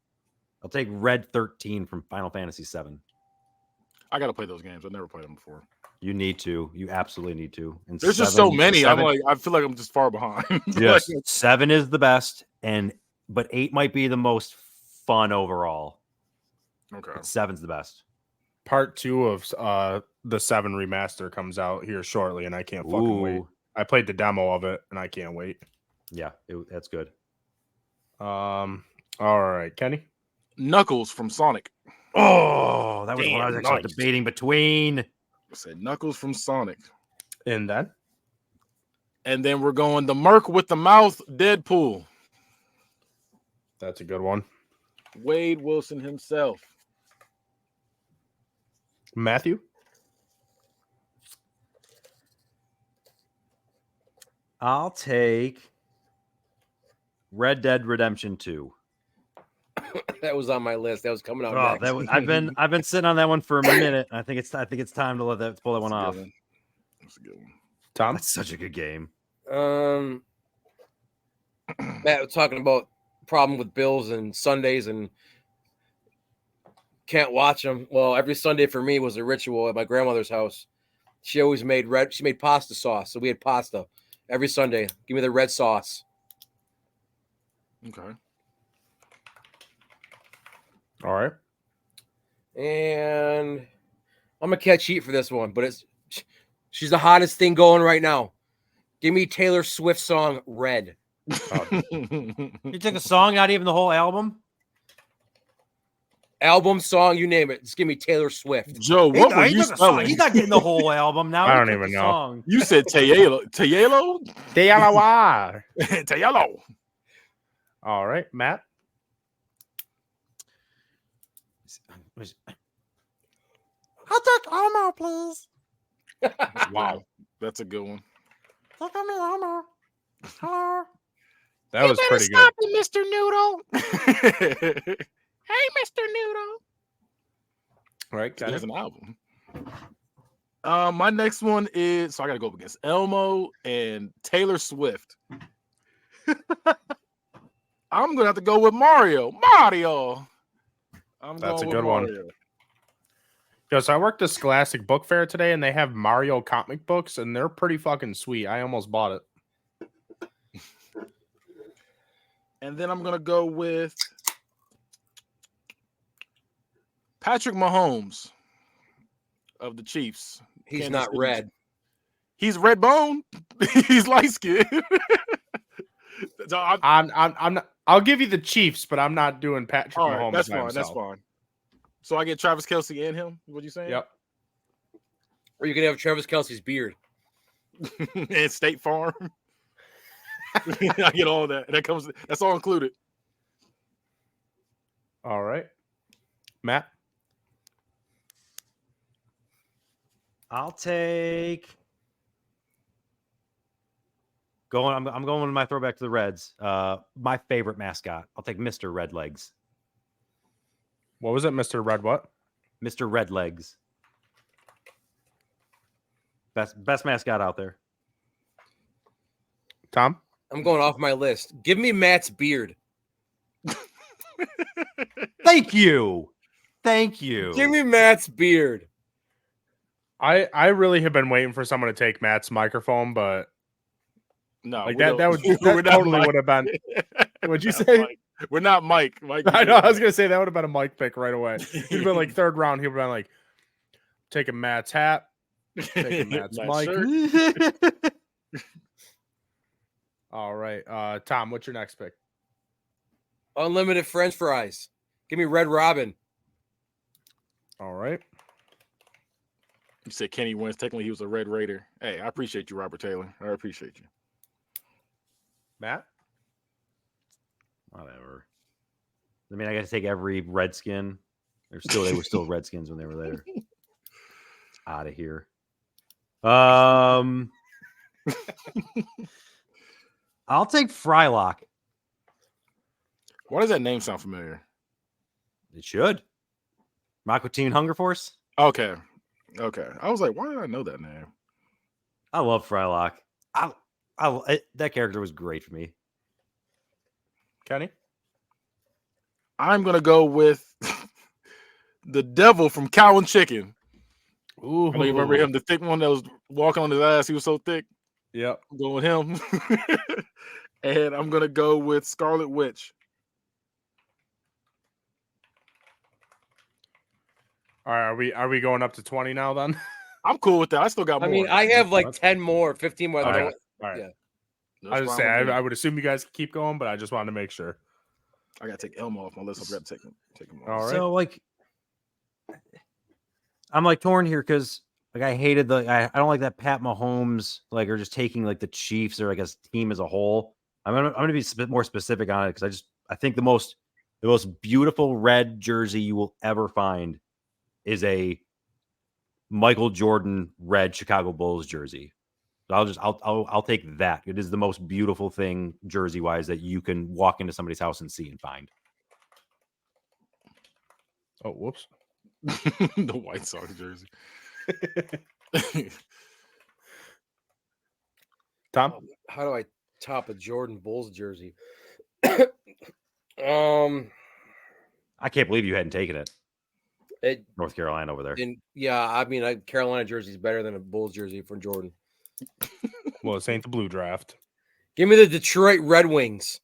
I'll take Red 13 from Final Fantasy VII. I got to play those games. I've never played them before. You need to. You absolutely need to. And there's just so many. I feel like I'm just far behind. Yes, 7 is the best, but 8 might be the most fun overall. Okay, but 7's the best. Part 2 of the 7 remaster comes out here shortly, and I can't fucking wait. I played the demo of it, and I can't wait. Yeah, that's good. All right, Kenny. Knuckles from Sonic. Oh, that was what I was actually debating between. I said Knuckles from Sonic. And then we're going the Merc with the mouth, Deadpool. That's a good one. Wade Wilson himself. Matthew? I'll take Red Dead Redemption 2. That was on my list. That was coming out next. I've been sitting on that one for a minute. I think it's time to pull that one off. That's a good one. Tom? That's such a good game. Matt was talking about problem with Bills and Sundays, and Can't watch them. Well, every Sunday for me was a ritual at my grandmother's house. She always made pasta sauce, so we had pasta every Sunday. Give me the red sauce. Okay. All right. And I'm gonna catch heat for this one, but she's the hottest thing going right now. Give me Taylor Swift song "Red." You took a song, not even the whole album. Album, song, you name it. Just give me Taylor Swift. Joe, what were you spelling? He's not getting the whole album now. I don't even know. Song. You said Tayelo. Tayelo? Tayelo. All right, Matt. I'll take Elmo, please. Wow. That's a good one. Take me Elmo. Hello. That was pretty good. Stop it, Mr. Noodle. Hey, Mr. Noodle. All right, there's an album. My next one is, so I got to go up against Elmo and Taylor Swift. I'm going to have to go with Mario. That's a good one. Yo, so I worked a Scholastic Book Fair today, and they have Mario comic books, and they're pretty fucking sweet. I almost bought it. And then I'm going to go with Patrick Mahomes of the Chiefs. He's Kansas not City. red. He's red bone. He's light skinned. So I'm not. I'll give you the Chiefs, but I'm not doing Patrick Mahomes. That's by fine. himself. That's fine. So I get Travis Kelce and him. What you saying? Yep. Or you can have Travis Kelce's beard. And State Farm. I get all that. That's all included. All right, Matt. I'll take. I'm going with my throwback to the Reds. My favorite mascot. I'll take Mr. Redlegs. What was it, Mr. Red? What? Mr. Redlegs. Best mascot out there. Tom. I'm going off my list. Give me Matt's beard. Thank you. Give me Matt's beard. I really have been waiting for someone to take Matt's microphone, but no, like that totally would have been. What'd you say? We're not Mike. I know. I was gonna say that would have been a Mike pick right away. He'd been like third round. He'd been like taking Matt's hat, taking Matt's mic. All right, Tom. What's your next pick? Unlimited French fries. Give me Red Robin. All right. You said Kenny Wentz. Technically, he was a Red Raider. Hey, I appreciate you, Robert Taylor. I appreciate you. Matt? Whatever. I mean, I got to take every Redskin. They were still Redskins when they were there. Out of here. I'll take Frylock. Why does that name sound familiar? It should. Aqua Teen Hunger Force. Okay. I was like, why did I know that name? I love Frylock. That character was great for me. Kenny? I'm going to go with the devil from Cow and Chicken. Ooh. I know you remember him, the thick one that was walking on his ass. He was so thick. Yep. I'm going with him. And I'm going to go with Scarlet Witch. All right, are we going up to 20 now then? I'm cool with that. I still got more. I mean, I have like 10 more, 15 more. All right. Yeah. I was say I would assume you guys could keep going, but I just wanted to make sure. I got to take Elmo off my list. I forgot to take him off. All right. So like, I'm like torn here because like I hated I don't like that Pat Mahomes like are just taking like the Chiefs or like a team as a whole. I'm gonna be a bit more specific on it because I think the most beautiful red jersey you will ever find is a Michael Jordan red Chicago Bulls jersey. So I'll take that. It is the most beautiful thing jersey wise that you can walk into somebody's house and see and find. Oh, whoops. The White Sox jersey. Tom? How do I top a Jordan Bulls jersey? I can't believe you hadn't taken it. North Carolina over there. And yeah, I mean, a Carolina jersey is better than a Bulls jersey from Jordan. Well, this ain't the blue draft. Give me the Detroit Red Wings.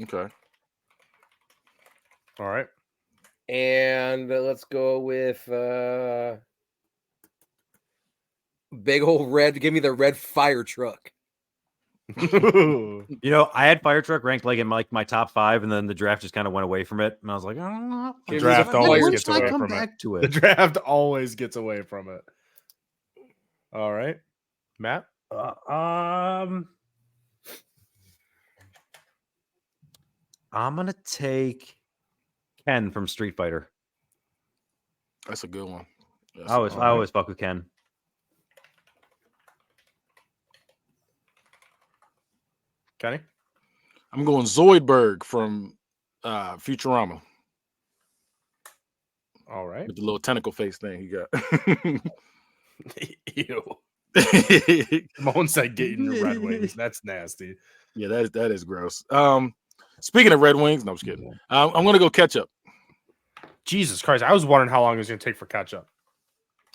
Okay. All right. And let's go with big old red. Give me the red fire truck. You know, I had fire truck ranked like in like my top 5, and then the draft just kind of went away from it, and I was like, I don't know. The draft always gets away come from back it. to it. The draft always gets away from it. All right, Matt. I'm gonna take Ken from Street Fighter. That's a good one. I always fuck with Ken. Kenny? I'm going Zoidberg from Futurama. All right. With the little tentacle face thing he got. Ew. Moan said getting your Red Wings. That's nasty. Yeah, that is gross. Speaking of Red Wings, no, I'm just kidding. I'm going to go ketchup. Jesus Christ. I was wondering how long it was going to take for ketchup.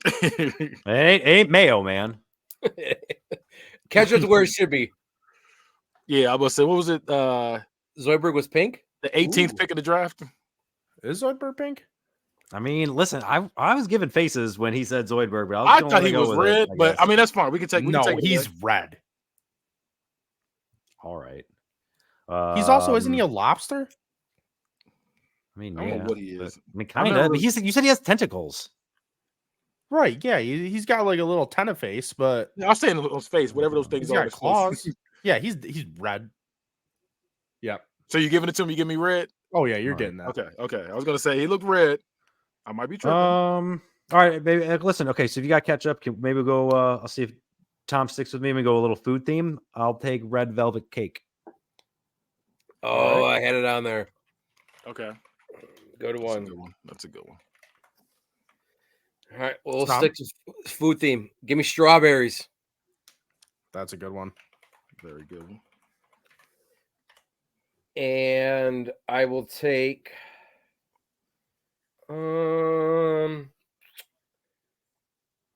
It ain't mayo, man. Ketchup's where it should be. Yeah, I was say, what was it? Zoidberg was pink. The 18th pick of the draft. Is Zoidberg pink? I mean, listen, I was giving faces when he said Zoidberg, but I thought he was red, but I mean that's fine. We can take. He's red. All right. He's also, isn't he a lobster? I mean, I don't know what he is. I mean, kind of. You said he has tentacles. Right. Yeah. He's got like a little tenor face, but Yeah, I'll say in his face, whatever those things he's are. got claws. Yeah, he's red. Yep. So you giving it to me? You give me red? Oh yeah, you're getting that. Okay. I was gonna say he looked red. I might be tripping. All right, baby. Listen, okay. So if you got ketchup, maybe we'll go. I'll see if Tom sticks with me. We go a little food theme. I'll take red velvet cake. Oh, right. I had it on there. Okay. Go to one. That's a good one. All right. Well, we'll stick to food theme. Give me strawberries. That's a good one. Very good one. And I will take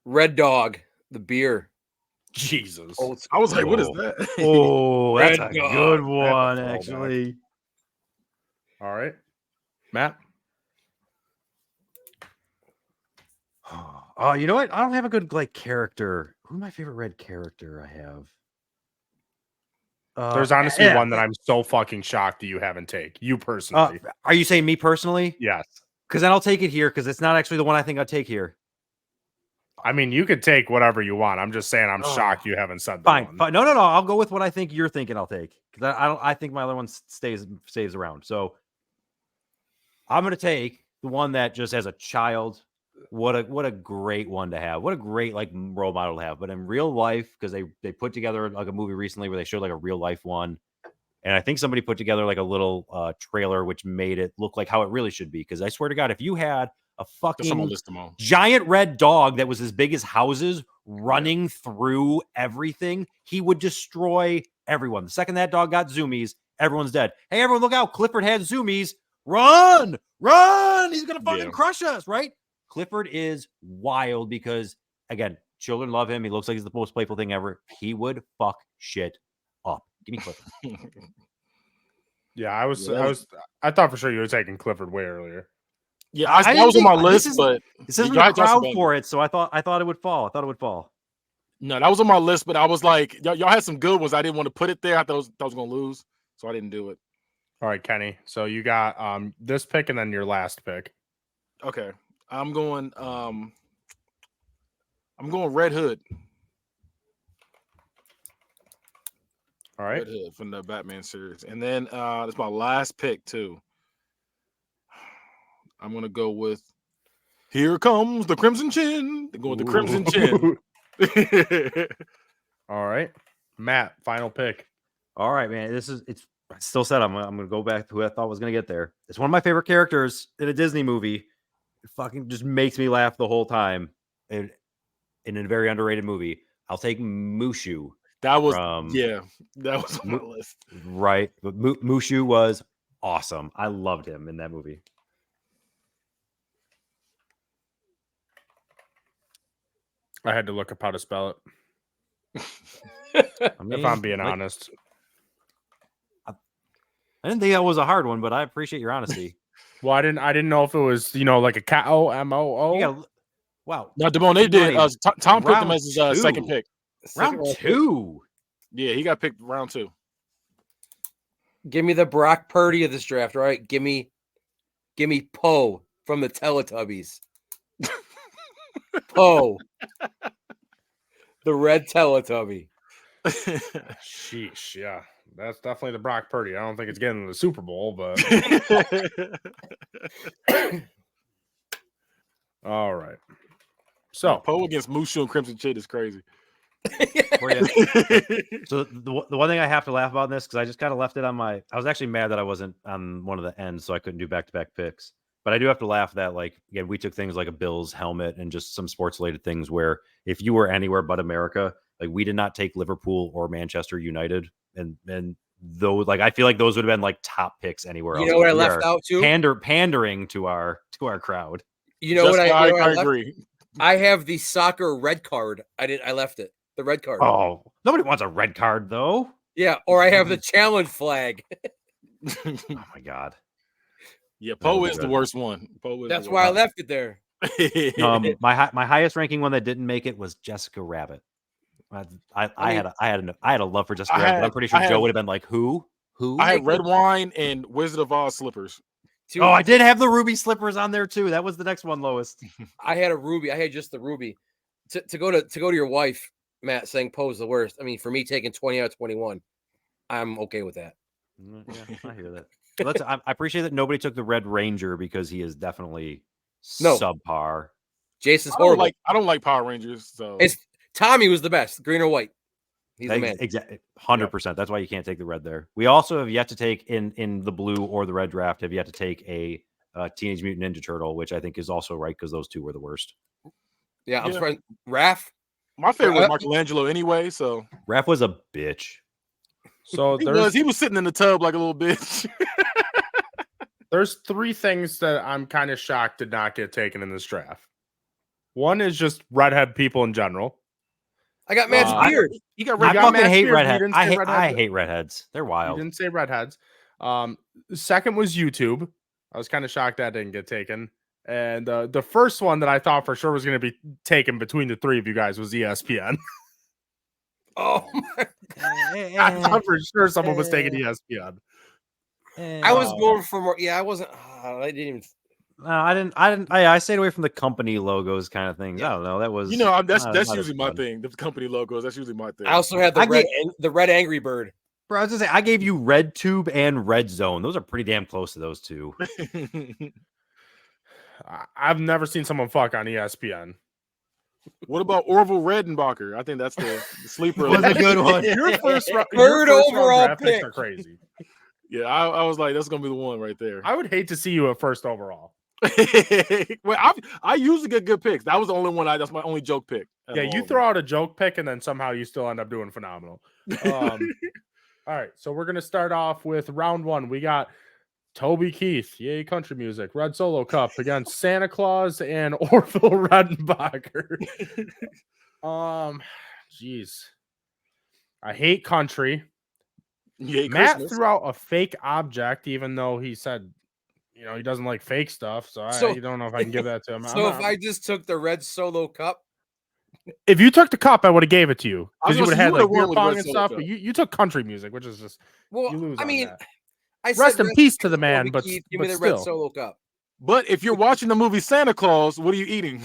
Red Dog, the beer. Jesus. I was like, what is that? Oh, that's a good one, actually. All right. Matt? Oh, you know what? I don't have a good character. Who's my favorite red character I have? There's honestly one that I'm so fucking shocked that you haven't taken. You personally. Are you saying me personally? Yes. Because then I'll take it here because it's not actually the one I think I'll take here. I mean, you could take whatever you want. I'm just saying I'm shocked you haven't said that. Fine. No. I'll go with what I think you're thinking I'll take. Because I think my other one stays around. So I'm gonna take the one that just as a child. What a great one to have. What a great role model to have. But in real life, because they put together like a movie recently where they showed like a real life one. And I think somebody put together like a little trailer which made it look like how it really should be. Because I swear to God, if you had a fucking giant red dog that was as big as houses running through everything, he would destroy everyone. The second that dog got zoomies, everyone's dead. Hey, everyone, look out. Clifford had zoomies. Run! He's going to fucking crush us, right? Clifford is wild because, again, children love him. He looks like he's the most playful thing ever. He would fuck shit up. Give me Clifford. Yeah, I thought for sure you were taking Clifford way earlier. Yeah, that was on my list, but this isn't the crowd for it, so I thought it would fall. No, that was on my list, but I was like, y'all had some good ones. I didn't want to put it there. I thought I was going to lose, so I didn't do it. All right, Kenny. So you got this pick and then your last pick. Okay. I'm going Red Hood. All right. Red Hood from the Batman series. And then that's my last pick too. I'm gonna go with Here Comes the Crimson Chin. They're going with the Crimson Chin. All right. Matt, final pick. All right, man. I still said I'm gonna go back to who I thought was gonna get there. It's one of my favorite characters in a Disney movie. It fucking just makes me laugh the whole time. In a very underrated movie. I'll take Mushu. That was on my list. Right. But Mushu was awesome. I loved him in that movie. I had to look up how to spell it. I mean, if I'm being honest. I didn't think that was a hard one, but I appreciate your honesty. Well, I didn't know if it was, like a K-O-M-O-O. Wow. No, Damone, they did. Tom picked him as his second pick. Round 2. Yeah, he got picked round 2. Give me the Brock Purdy of this draft, all right? Give me Poe from the Teletubbies. Poe. The red Teletubby. Sheesh, yeah. That's definitely the Brock Purdy. I don't think it's getting to the Super Bowl, but all right. So Poe against Mushu and Crimson Chit is crazy. So the one thing I have to laugh about in this, because I just kind of left it on my. I was actually mad that I wasn't on one of the ends, so I couldn't do back-to-back picks. But I do have to laugh that, like, again, we took things like a Bills helmet and just some sports-related things where if you were anywhere but America, like, we did not take Liverpool or Manchester United, and those, like, I feel like those would have been like top picks anywhere else. You know what I left out too? Pandering to our crowd. You know what I agree. I have the soccer red card. I left it. The red card. Oh, nobody wants a red card though. Yeah, or I have the challenge flag. Oh my god. Yeah, Poe is the worst one. That's why I left it there. My highest ranking one that didn't make it was Jessica Rabbit. I had a love for Jessica Rabbit. But I'm pretty sure Joe would have been like, who? I had red wine and Wizard of Oz slippers. Oh, I did have the ruby slippers on there too. That was the next one lowest. I had a ruby. I had just the ruby. To go to your wife, Matt, saying Poe's the worst. I mean, for me taking 20 out of 21, I'm okay with that. Yeah, I hear that. I appreciate that nobody took the Red Ranger because he is definitely subpar. Jason's horrible. I don't like Power Rangers. So Tommy was the best, green or white. He's the man. Exactly, 100%. That's why you can't take the red there. We also have yet to take in the blue or the red draft. Have yet to take a Teenage Mutant Ninja Turtle, which I think is also right because those two were the worst. Yeah, I'm surprised. Raph. My favorite was Michelangelo anyway. So Raph was a bitch. So he was sitting in the tub like a little bitch. There's 3 things that I'm kind of shocked did not get taken in this draft. One is just redhead people in general. I got Matt's beard. I fucking hate redheads. I hate redheads. They're wild. You didn't say redheads. Second was YouTube. I was kind of shocked that didn't get taken. And the first one that I thought for sure was going to be taken between the 3 of you guys was ESPN. Oh my God. I thought for sure someone was taking ESPN. I was going for more. Yeah, I wasn't. I didn't even. No, I didn't. I stayed away from the company logos kind of things. I don't know. That was, that's usually my thing. The company logos. That's usually my thing. I also had the red Angry Bird. Bro, I was gonna say I gave you Red Tube and Red Zone. Those are pretty damn close to those two. I've never seen someone fuck on ESPN. What about Orville Redenbacher? I think that's the sleeper. That's a good one. Your third overall pick are crazy. Yeah, I was like, that's gonna be the one right there. I would hate to see you at first overall. Well, I usually get good picks. That was the only one. That's my only joke pick. Yeah, you throw out a joke pick and then somehow you still end up doing phenomenal. All right, so we're gonna start off with round 1. We got Toby Keith, yay country music, Red Solo Cup against Santa Claus and Orville Redenbacher. Jeez, I hate country. Matt threw out a fake object, even though he said, he doesn't like fake stuff. So I don't know if I can give that to him. So if I just took the Red Solo Cup, if you took the cup, I would have gave it to you because you would have had like beer pong and stuff. Cup. But you took country music, which is just well. You lose I mean, that. I said rest in peace to the man, but Keith, give me the still. Red Solo Cup. But if you're watching the movie Santa Claus, what are you eating?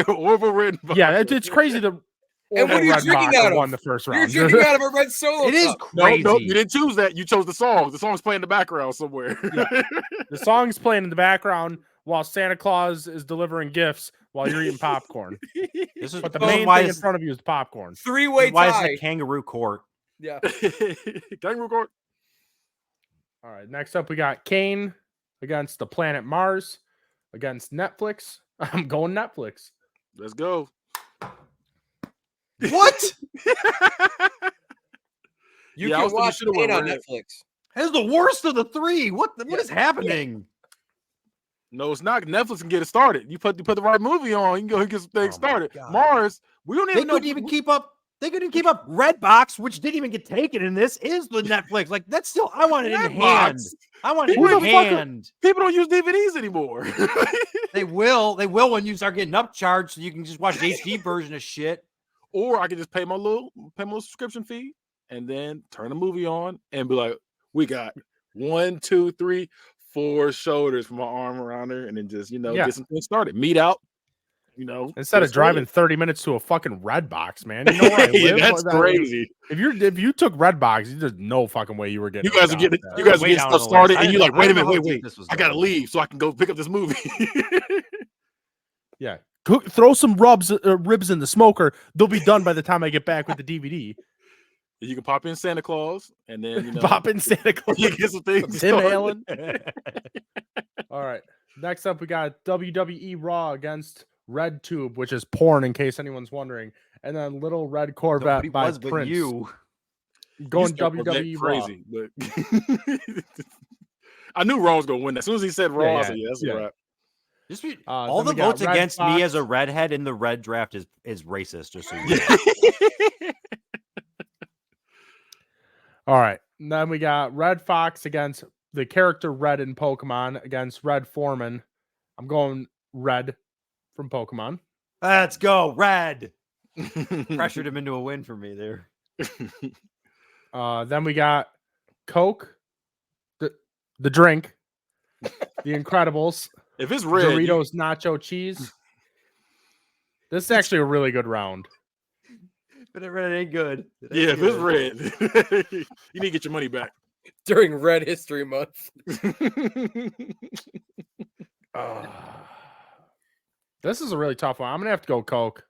Orville Redenbacher. Yeah, it's crazy that. And what are you drinking out of? Won the first round. You're drinking out of a Red Solo It is Cup. crazy. No, you didn't choose that. You chose the song. The song's playing in the background somewhere. Yeah. The song's playing in the background while Santa Claus is delivering gifts while you're eating popcorn. But the main thing in front of you is popcorn. 3-way tie. Why is it kangaroo court? Yeah. Kangaroo court. All right. Next up, we got Kane against the planet Mars against Netflix. I'm going Netflix. Let's go. What? You can watch Kane on Netflix. That's the worst of the 3. What is happening? No, it's not. Netflix can get it started. You put the right movie on, you can go get some things started. Mars, we don't even know. They couldn't even keep up. They couldn't keep up. Redbox, which didn't even get taken in this, is the Netflix. Like that's still. I want it in hand. I want it in hand. People don't use DVDs anymore. They will. They will when you start getting upcharged, so you can just watch the HD version of shit. Or I can just pay my little subscription fee and then turn the movie on and be like, we got 1, 2, 3, 4 shoulders from my arm around her, and then just get some things started. Meet out. Instead of driving 30 minutes to a fucking Redbox, man. You know where I live? That's crazy. If you took Redbox, there's no fucking way you were getting. You guys are getting stuff started, and you're like, wait a minute, wait. I gotta leave so I can go pick up this movie. Yeah, throw some ribs in the smoker. They'll be done by the time I get back with the DVD. You can pop in Santa Claus, and then pop in Santa Claus. You get some things. Tim Allen. All right. Next up, we got WWE Raw against Red Tube, which is porn, in case anyone's wondering, and then Little Red Corvette by Prince. You going WWE crazy, Raw. But I knew Raw was gonna win. As soon as he said Raw, I said, that's a wrap. All the votes against me as a redhead in the red draft is racist. Just so you know. All right, and then we got Red Fox against the character Red in Pokemon against Red Foreman. I'm going Red from Pokemon. Let's go, Red. Pressured him into a win for me there. Then we got Coke, the drink, The Incredibles. If it's red, Doritos Nacho Cheese. This is actually a really good round. But it ain't good. If it's red, you need to get your money back. During Red History Month. This is a really tough one. I'm going to have to go Coke.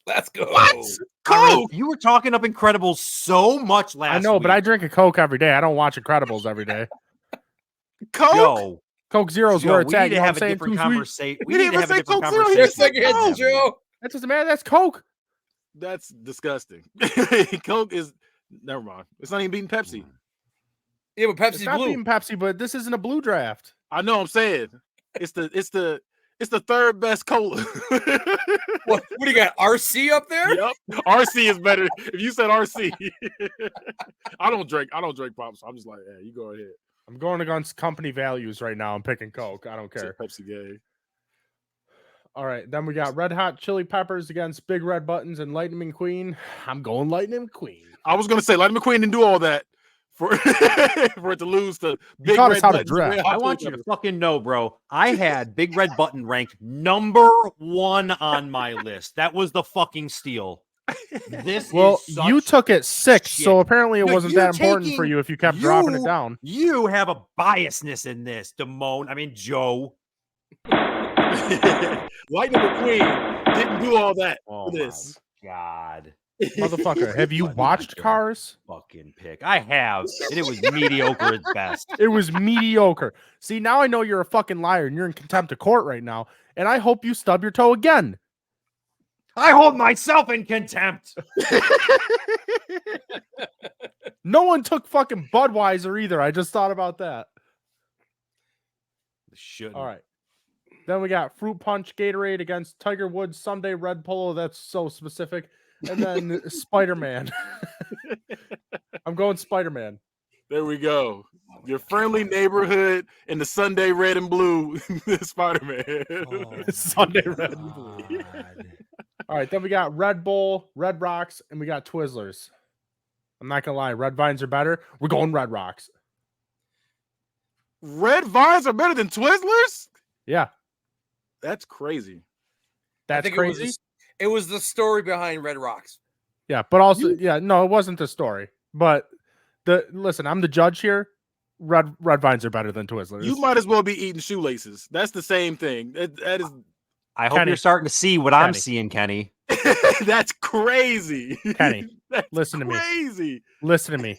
Let's go. What? Coke? You were talking up Incredibles so much last week. I know, but I drink a Coke every day. I don't watch Incredibles every day. Coke? Yo, Coke Zero's where it's at. We need to have a different conversation. We need to have a different conversation. Joe. That doesn't matter. That's Coke. That's disgusting. Coke is... Never mind. It's not even beating Pepsi. Yeah, but Pepsi's it's not blue. beating Pepsi, but this isn't a blue draft. I know. I'm saying it's the third best cola. What do you got? RC up there? Yep. RC is better. If you said RC, I don't drink pops. So I'm just like, yeah, you go ahead. I'm going against company values right now. I'm picking Coke. I don't care. Pepsi gay. All right, then we got Red Hot Chili Peppers against Big Red Buttons and Lightning McQueen. I'm going Lightning McQueen. I was gonna say Lightning McQueen didn't do all that for it to lose to Big taught Red us how to Buttons. draft. I want you to fucking know, bro. I had Big Red Button ranked number 1 on my list. That was the fucking steal. You took it 6, so apparently it wasn't that important for you if you kept dropping it down. You have a biasness in this, Joe. Lightning McQueen didn't do all that for this. God. Motherfucker, have you watched Cars? Fucking pick. I have, and it was mediocre at best. It was mediocre. See, now I know you're a fucking liar and you're in contempt of court right now, and I hope you stub your toe again. I hold myself in contempt. No one took fucking Budweiser either. I just thought about that. Shouldn't. All right. Then we got Fruit Punch Gatorade against Tiger Woods Sunday Red Polo. That's so specific. And then Spider-Man. I'm going Spider-Man. There we go. Your friendly neighborhood in the Sunday red and blue Spider-Man. Sunday red and blue. All right. Then we got Red Bull, Red Rocks, and we got Twizzlers. I'm not going to lie. Red Vines are better. We're going Red Rocks. Red Vines are better than Twizzlers? Yeah. That's crazy. That's crazy. It was the story behind Red Rocks. Yeah, but also, no, it wasn't the story. But listen, I'm the judge here. Red Vines are better than Twizzlers. You might as well be eating shoelaces. That's the same thing. That is. I hope you're starting to see what I'm seeing, Kenny. That's crazy. Kenny, listen to me. Listen to me.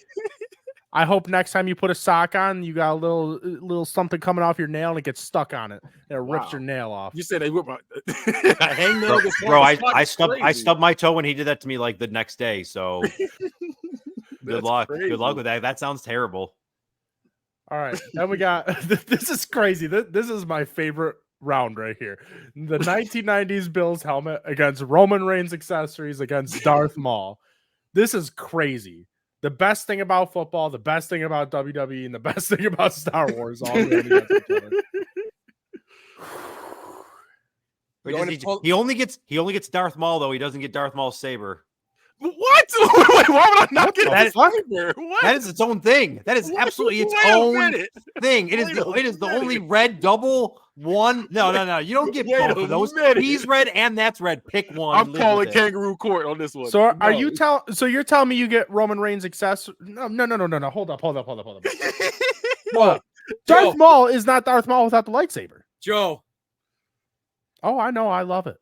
I hope next time you put a sock on, you got a little something coming off your nail and it gets stuck on it. And it rips your nail off. You said they whip my hangnail. Bro, I stubbed my toe when he did that to me like the next day. So good luck. Crazy. Good luck with that. That sounds terrible. All right. Then we got this is crazy. This is my favorite round right here. The 1990s Bills helmet against Roman Reigns accessories against Darth Maul. This is crazy. The best thing about football, the best thing about WWE, and the best thing about Star Wars all going against each other. He only gets Darth Maul though. He doesn't get Darth Maul's saber. What? Wait, why would I not get that? What? That is its own thing. That is absolutely its own thing. It is the only red double one. No. You don't get both of those. He's red and that's red. Pick one. I'm calling kangaroo court on this one. So are you So you're telling me you get Roman Reigns accessory? No. Hold up. What? Darth Maul is not Darth Maul without the lightsaber. Joe. Oh, I know. I love it.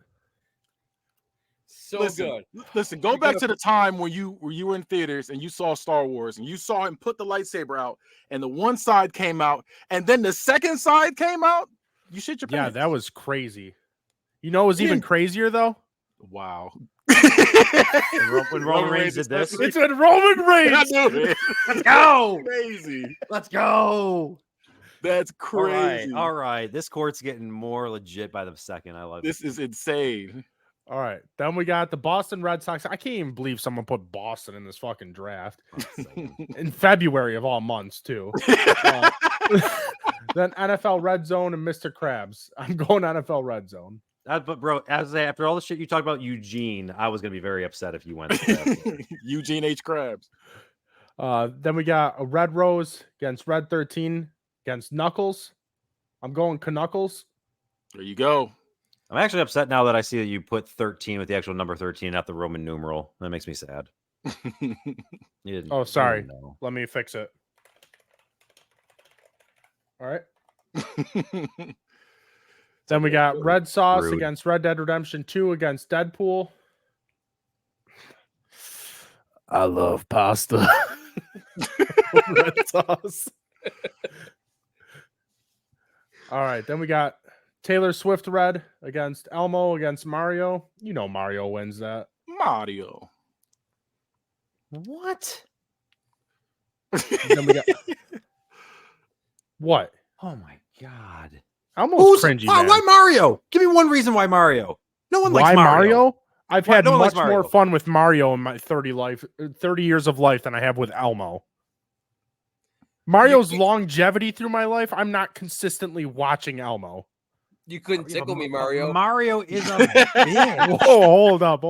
So good. Listen, go back to the time when you were in theaters and you saw Star Wars and you saw him put the lightsaber out and the one side came out and then the second side came out. You shit your pants. Yeah, that was crazy. You know, it was even crazier though. Wow. When Roman Reigns did this, it's when Roman Reigns. Let's go. Crazy. Let's go. That's crazy. All right. This court's getting more legit by the second. I love this. This is insane. All right. Then we got the Boston Red Sox. I can't even believe someone put Boston in this fucking draft in February of all months, too. Then NFL Red Zone and Mr. Krabs. I'm going NFL Red Zone. But bro, after all the shit you talked about Eugene, I was gonna be very upset if you went to that. Eugene H. Krabs. Then we got a Red Rose against Red 13 against Knuckles. I'm going Knuckles. There you go. I'm actually upset now that I see that you put 13 with the actual number 13, not the Roman numeral. That makes me sad. Oh, sorry. Let me fix it. All right. Then we got Red Sauce against Red Dead Redemption 2 against Deadpool. I love pasta. Red Sauce. All right. Then we got Taylor Swift Red against Elmo against Mario. You know Mario wins that. Mario. What? Then we got... What? Oh my god. Almost cringy. Why Mario? Give me one reason why Mario. No one likes Mario. I've had much more fun with Mario in my 30 years of life than I have with Elmo. Mario's longevity through my life, I'm not consistently watching Elmo. You couldn't tickle me, Mario. Mario is a bitch. Whoa, hold up.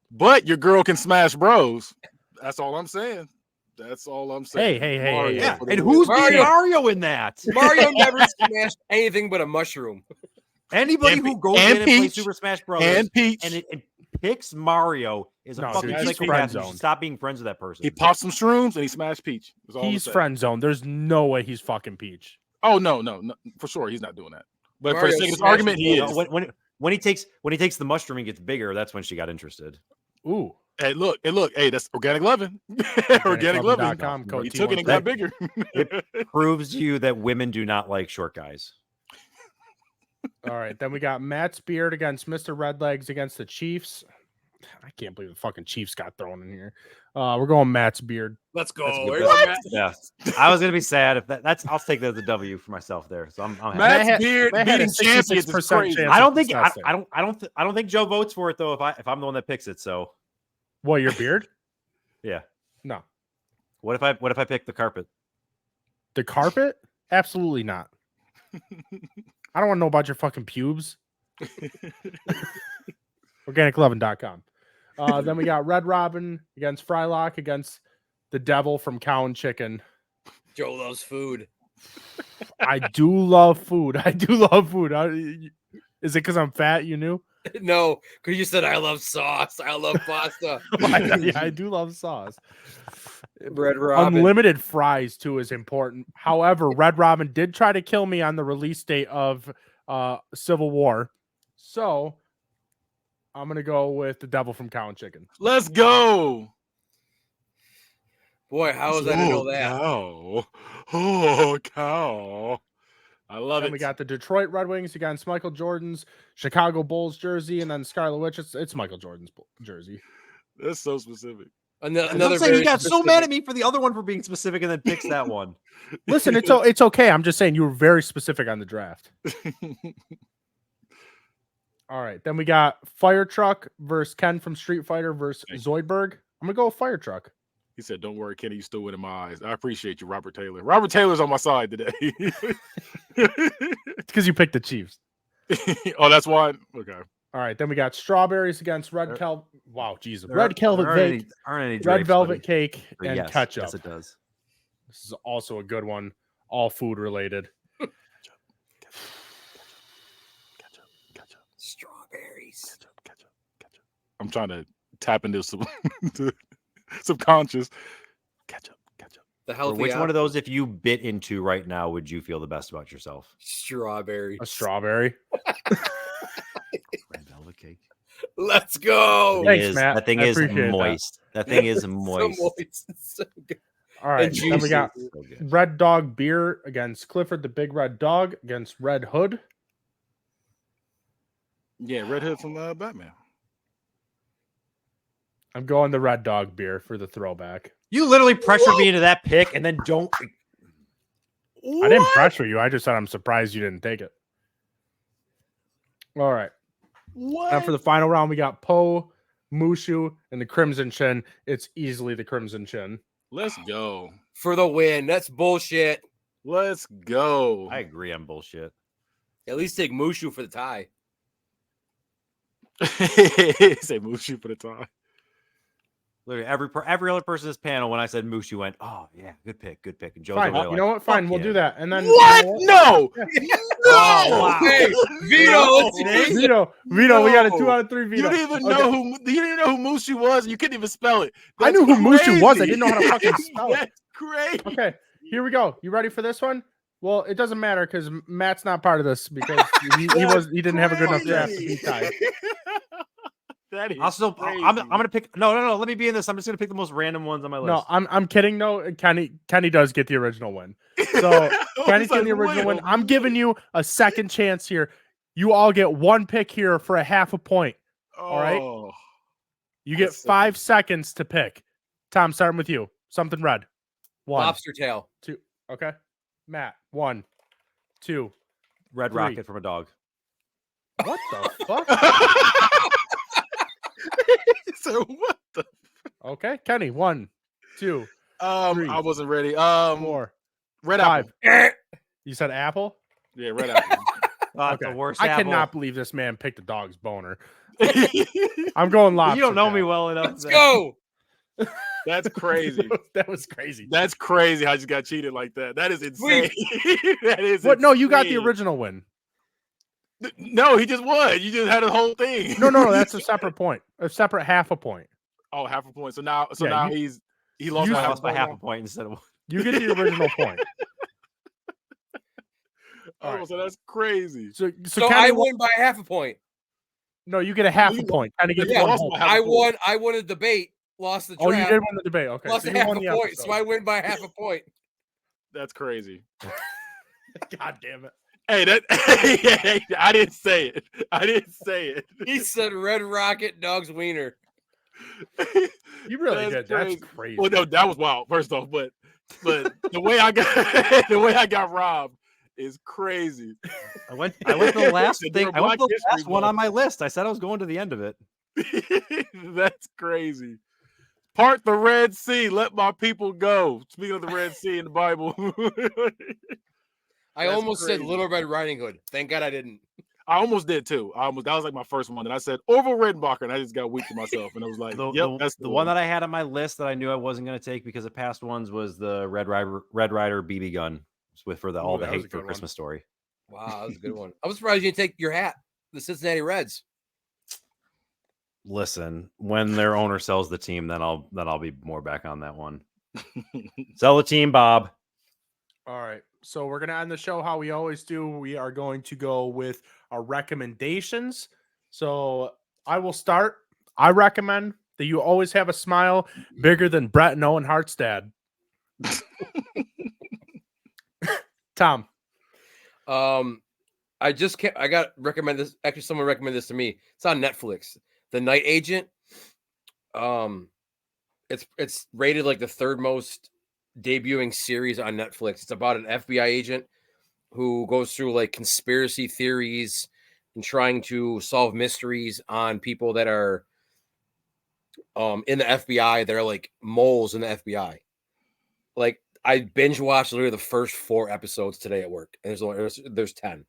But your girl can smash bros. That's all I'm saying. That's all I'm saying. Hey. Yeah. And who's Mario in that? Mario never smashed anything but a mushroom. Anybody who goes in and plays Super Smash Bros. And Peach and picks Mario is a fucking psychopath. Stop being friends with that person. He popped some shrooms and he smashed Peach. He's friend zoned. There's no way he's fucking Peach. Oh no, for sure he's not doing that. But Mario, for the sake of this argument, he is. When he takes the mushroom and gets bigger, that's when she got interested. Ooh. Hey, look. Hey, that's Organic Lovin'. Organic Lovin'. He took it and got bigger. It proves to you that women do not like short guys. All right. Then we got Matt's Beard against Mr. Redlegs against the Chiefs. I can't believe the fucking Chiefs got thrown in here. We're going Matt's Beard. Let's go. Yeah. I was gonna be sad if that's. I'll take that as a W for myself there. So I'm happy. Matt's Beard beating champions is crazy. I don't think Joe votes for it though. If I'm the one that picks it, so. What, your beard? Yeah. No. What if I pick the carpet? The carpet? Absolutely not. I don't want to know about your fucking pubes. OrganicLovin.com. Then we got Red Robin against Frylock against the Devil from Cow and Chicken. Joe loves food. I do love food. Is it because I'm fat? You knew? No, because you said I love sauce. I love pasta. Yeah, I do love sauce. Red Robin. Unlimited fries too is important. However, Red Robin did try to kill me on the release date of Civil War, so I'm gonna go with the Devil from Cow and Chicken. Let's go. Boy, how was I to know that? Cow. I love it. We got the Detroit Red Wings against Michael Jordan's Chicago Bulls jersey, and then Scarlet Witch. It's Michael Jordan's jersey. That's so specific. Another saying he got specific. so mad at me for the other one for being specific and then picks that one. Listen, it's okay. I'm just saying you were very specific on the draft. All right, then we got Fire Truck versus Ken from Street Fighter versus Zoidberg. I'm gonna go with Fire Truck. He said, "Don't worry, Kenny, you still win in my eyes. I appreciate you, Robert Taylor. Robert Taylor's on my side today." It's because you picked the Chiefs. Oh, that's why. Okay. All right, then we got strawberries against red velvet. Wow, Jesus, red Drapes, velvet buddy. cake and Yes, ketchup. Yes, it does. This is also a good one. All food related. Strawberries. Ketchup. I'm trying to tap into some subconscious. Ketchup. The healthy. Which one of those, if you bit into right now, would you feel the best about yourself? Strawberry. A strawberry. Red velvet cake. Let's go. Thanks, Matt. That thing I is appreciate moist. That thing is moist. So moist. So good. All right, And then we got So good. Red Dog Beer against Clifford the Big Red Dog against Red Hood. Yeah, Red Hood from Batman. I'm going the Red Dog Beer for the throwback. You literally pressured me into that pick and then don't. I didn't pressure you. I just said I'm surprised you didn't take it. All right. What? And for the final round, we got Poe, Mushu, and the Crimson Chin. It's easily the Crimson Chin. Let's go. For the win. That's bullshit. Let's go. I agree on bullshit. At least take Mushu for the tie. Say Mushu for the time. Literally every other person in this panel, when I said Moose, you went, "Oh yeah, good pick." And Joe's Fine. over there You know like, what? Fine. "Fuck We'll yeah." do that. And then What? you know No. Oh, wow. Hey, Vito. Vito, we got a No. 2 out of 3 You Vito. didn't even know who Mushu was. You couldn't even spell it. I That's knew who Mushu was. I crazy. didn't know how to fucking spell it. That's crazy. Okay, here we go. You ready for this one? Well, it doesn't matter because Matt's not part of this because he didn't have a good enough draft to be tied. That is I'm gonna pick. No. Let me be in this. I'm just gonna pick the most random ones on my list. No, I'm kidding. No, Kenny does get the original win. So Kenny's getting the original win. I'm giving you a second chance here. You all get one pick here for a half a point. All right. You get 5 seconds to pick. Tom, starting with you. Something red. 1, Lobster tail. 2. Okay. Matt. 1, 2. Red 3. rocket from a dog. What the fuck? So what the? Okay, Kenny. 1, 2, 3, I wasn't ready. 4, Red 5. apple. You said apple? Yeah, red apple. That's the worst. I apple. cannot believe this man picked a dog's boner. I'm going lobster. You don't know tail. me well enough. Let's go. That's crazy. That was crazy. That's crazy. How you got cheated like that? That is insane. That is. What? No, you got the insane. original win. No, he just won. You just had a whole thing. No, that's a separate point. A separate half a point. Oh, half a point. So now, Yeah, he lost you by I lost by half a point. point instead of. You get the original point. Oh, All right. so that's crazy. So So Kenny I win by half a point. No, you get a half You a point. Kenny gets Yeah, one lost whole by point. half a point. I won a debate, lost the Oh, draft, you did win the debate. Okay, lost so a you half won a the point. episode. So I win by half a point. That's crazy. God damn it. Hey, I didn't say it. I didn't say it. He said Red Rocket Dog's wiener. You really That's did. That's crazy. crazy. Well, no, that was wild. First off, but the way I got robbed is crazy. I went to the last Did thing. your I went to Black the last History one Month. on my list. I said I was going to the end of it. That's crazy. Part the Red Sea. Let my people go. Speaking of the Red Sea in the Bible. I That's almost said crazy. Little Red Riding Hood. Thank God I didn't. I almost did too. That was like my first one. And I said Orville Redenbacher, and I just got weak to myself. And I was like, that's the one that I had on my list that I knew I wasn't going to take because of past ones was the Red Rider BB gun for all the that was a hate for good Christmas story. Wow, that was a good one. I'm surprised you didn't take your hat. The Cincinnati Reds. Listen, when their owner sells the team, then I'll be more back on that one. Sell the team, Bob. All right. So we're going to end the show how we always do. We are going to go with our recommendations. So I will start. I recommend that you always have a smile bigger than Brett and Owen Hart's dad. Tom. I got recommend this. Actually, someone recommended this to me. It's on Netflix. The Night Agent. It's rated like the third most debuting series on Netflix. It's about an FBI agent who goes through like conspiracy theories and trying to solve mysteries on people that are in the FBI. They're like moles in the FBI. Like I binge watched literally the first 4 episodes today at work, and there's 10.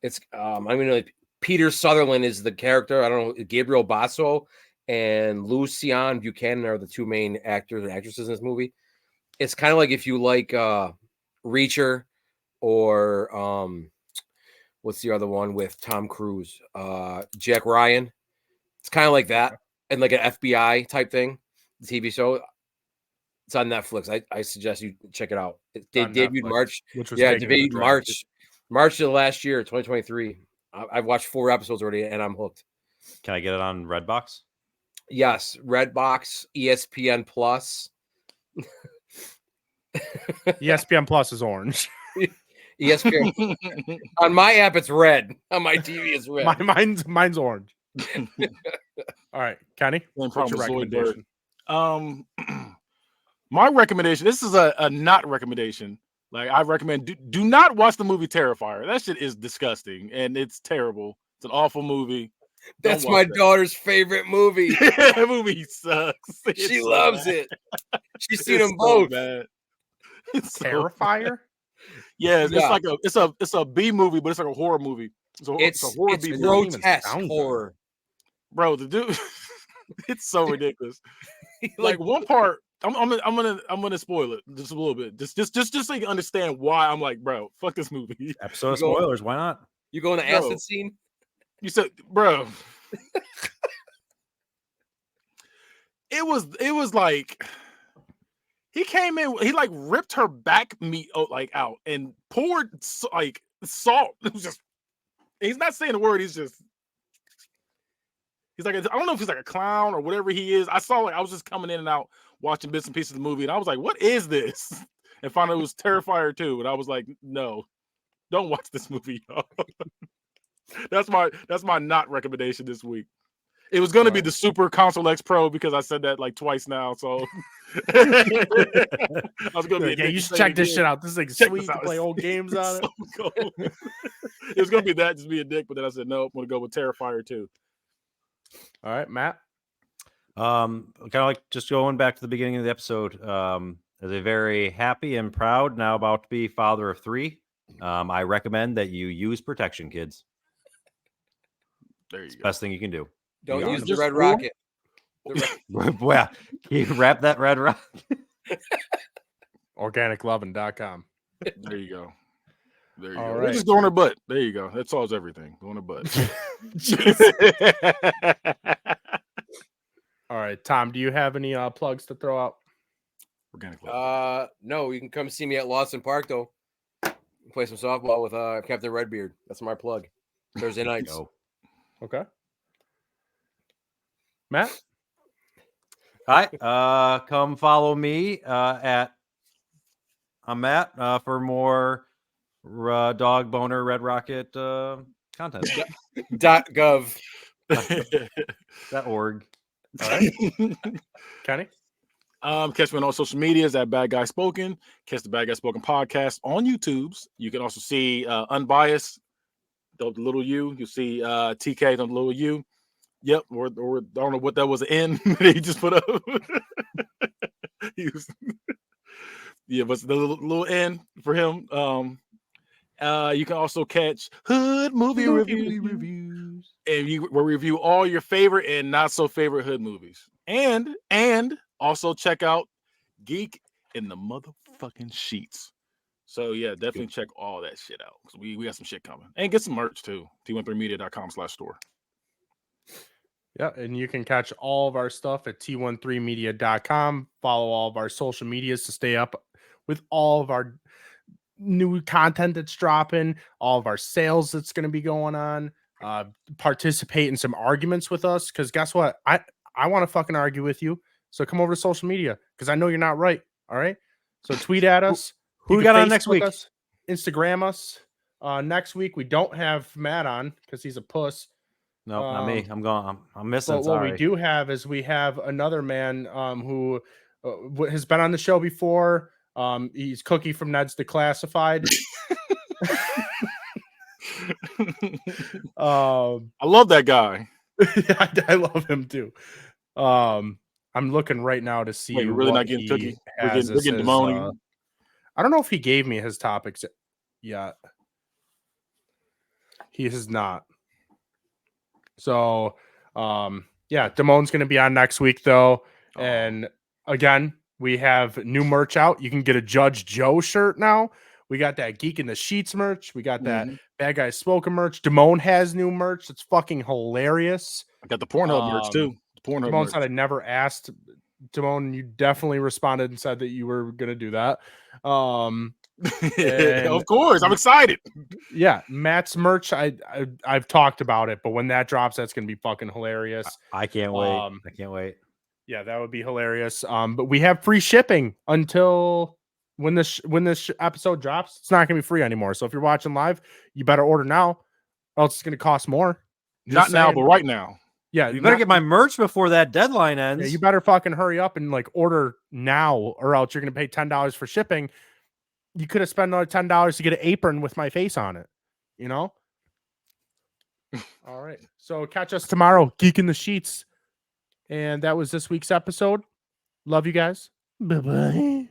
It's like Peter Sutherland is the character. I don't know, Gabriel Basso and Lucian Buchanan are the 2 main actors and actresses in this movie. It's kind of like if you like Reacher or what's the other one with Tom Cruise? Jack Ryan. It's kind of like that, and like an FBI type thing. The TV show. It's on Netflix. I suggest you check it out. It debuted March. Debuted March of last year, 2023. I've watched 4 episodes already, and I'm hooked. Can I get it on Redbox? Yes, Redbox, ESPN Plus. ESPN Plus is orange. ESPN on my app, it's red. On my TV, it's red. Mine's orange. All right, Kenny, what's your recommendation? My recommendation. This is a not recommendation. Like I recommend, do not watch the movie Terrifier. That shit is disgusting and it's terrible. It's an awful movie. That's my daughter's favorite movie. That movie sucks. She loves it. She's seen them both. It's Terrifier. Yeah, it's a B movie, but it's like a horror movie. It's a horror B movie. Grotesque horror, bro. The dude, it's so ridiculous. Like one part, I'm gonna spoil it just a little bit, just so you can understand why I'm like, bro, fuck this movie. Episode of spoilers, why not? You go in the acid scene. You said, bro. It was like he came in, he like ripped her back meat like out and poured like salt. It was just, he's not saying a word. He's like, I don't know if he's like a clown or whatever he is. I was just coming in and out watching bits and pieces of the movie, and I was like, what is this? And finally it was Terrifier 2, and I was like, no, don't watch this movie, y'all. That's my not recommendation this week. It was going to be the Super Console X Pro because I said that like twice now. So I was going to be you should check this shit out. This is like sweet to play old games on it. So cool. It was going to be that, just be a dick, but then I said no. I'm going to go with Terrifier 2. All right, Matt. Kind of like just going back to the beginning of the episode. As a very happy and proud, now about to be father of 3, I recommend that you use protection, kids. There you go. Best thing you can do. Don't use the red rocket. Well, can you wrap that red rocket? Organiclovin.com. There you go. There you all go. Right. Just go on her butt. There you go. That solves everything. Go on her butt. All right, Tom, do you have any plugs to throw out? Organic no, you can come see me at Lawson Park though. Play some softball with Captain Redbeard. That's my plug. Thursday nights. Okay. Matt? Hi. Come follow me I'm Matt for more dog boner red rocket content. .gov. .org. All right. Kenny? Catch me on all social medias at Bad Guy Spoken. Catch the Bad Guy Spoken podcast on YouTubes. You can also see Unbiased, the little U. You see TK, the little U. Yep, or I don't know what that was, an N that he just put up. Yeah, but the little N for him. You can also catch Hood Movie Reviews. And we'll review all your favorite and not so favorite Hood movies. And also check out Geek in the Motherfucking Sheets. So yeah, definitely check all that shit out. We got some shit coming. And get some merch too. T13media.com/store. Yeah, and you can catch all of our stuff at T13media.com. Follow all of our social medias to stay up with all of our new content that's dropping, all of our sales that's going to be going on. Participate in some arguments with us, because guess what? I want to fucking argue with you. So come over to social media, because I know you're not right. All right. So tweet at us. Who we got on next week? Us, Instagram us. Next week we don't have Matt on because he's a puss. No, not me. I'm gone. I'm missing. But what we do have is we have another man who has been on the show before. He's Cookie from Ned's Declassified. I love that guy. I love him too. I'm looking right now to see. Wait, you're really not getting Cookie? We're getting Damone. I don't know if he gave me his topics yet. He has not. So, yeah, Damone's going to be on next week, though. Oh. And again, we have new merch out. You can get a Judge Joe shirt now. We got that Geek in the Sheets merch. We got that Bad Guys Spoken merch. Damone has new merch. It's fucking hilarious. I got the Pornhub merch, too. Damone said I never asked. Damone, you definitely responded and said that you were going to do that. Of course, I'm excited. Yeah, Matt's merch. I've talked about it, but when that drops, that's gonna be fucking hilarious. I can't wait. I can't wait. Yeah, that would be hilarious. But we have free shipping until when this episode drops. It's not gonna be free anymore. So if you're watching live, you better order now, or else it's gonna cost more. Not now, but right now. Yeah, you better get my merch before that deadline ends. Yeah, you better fucking hurry up and like order now, or else you're gonna pay $10 for shipping. You could have spent another $10 to get an apron with my face on it, you know? All right. So catch us tomorrow, Geek in the Sheets. And that was this week's episode. Love you guys. Bye-bye.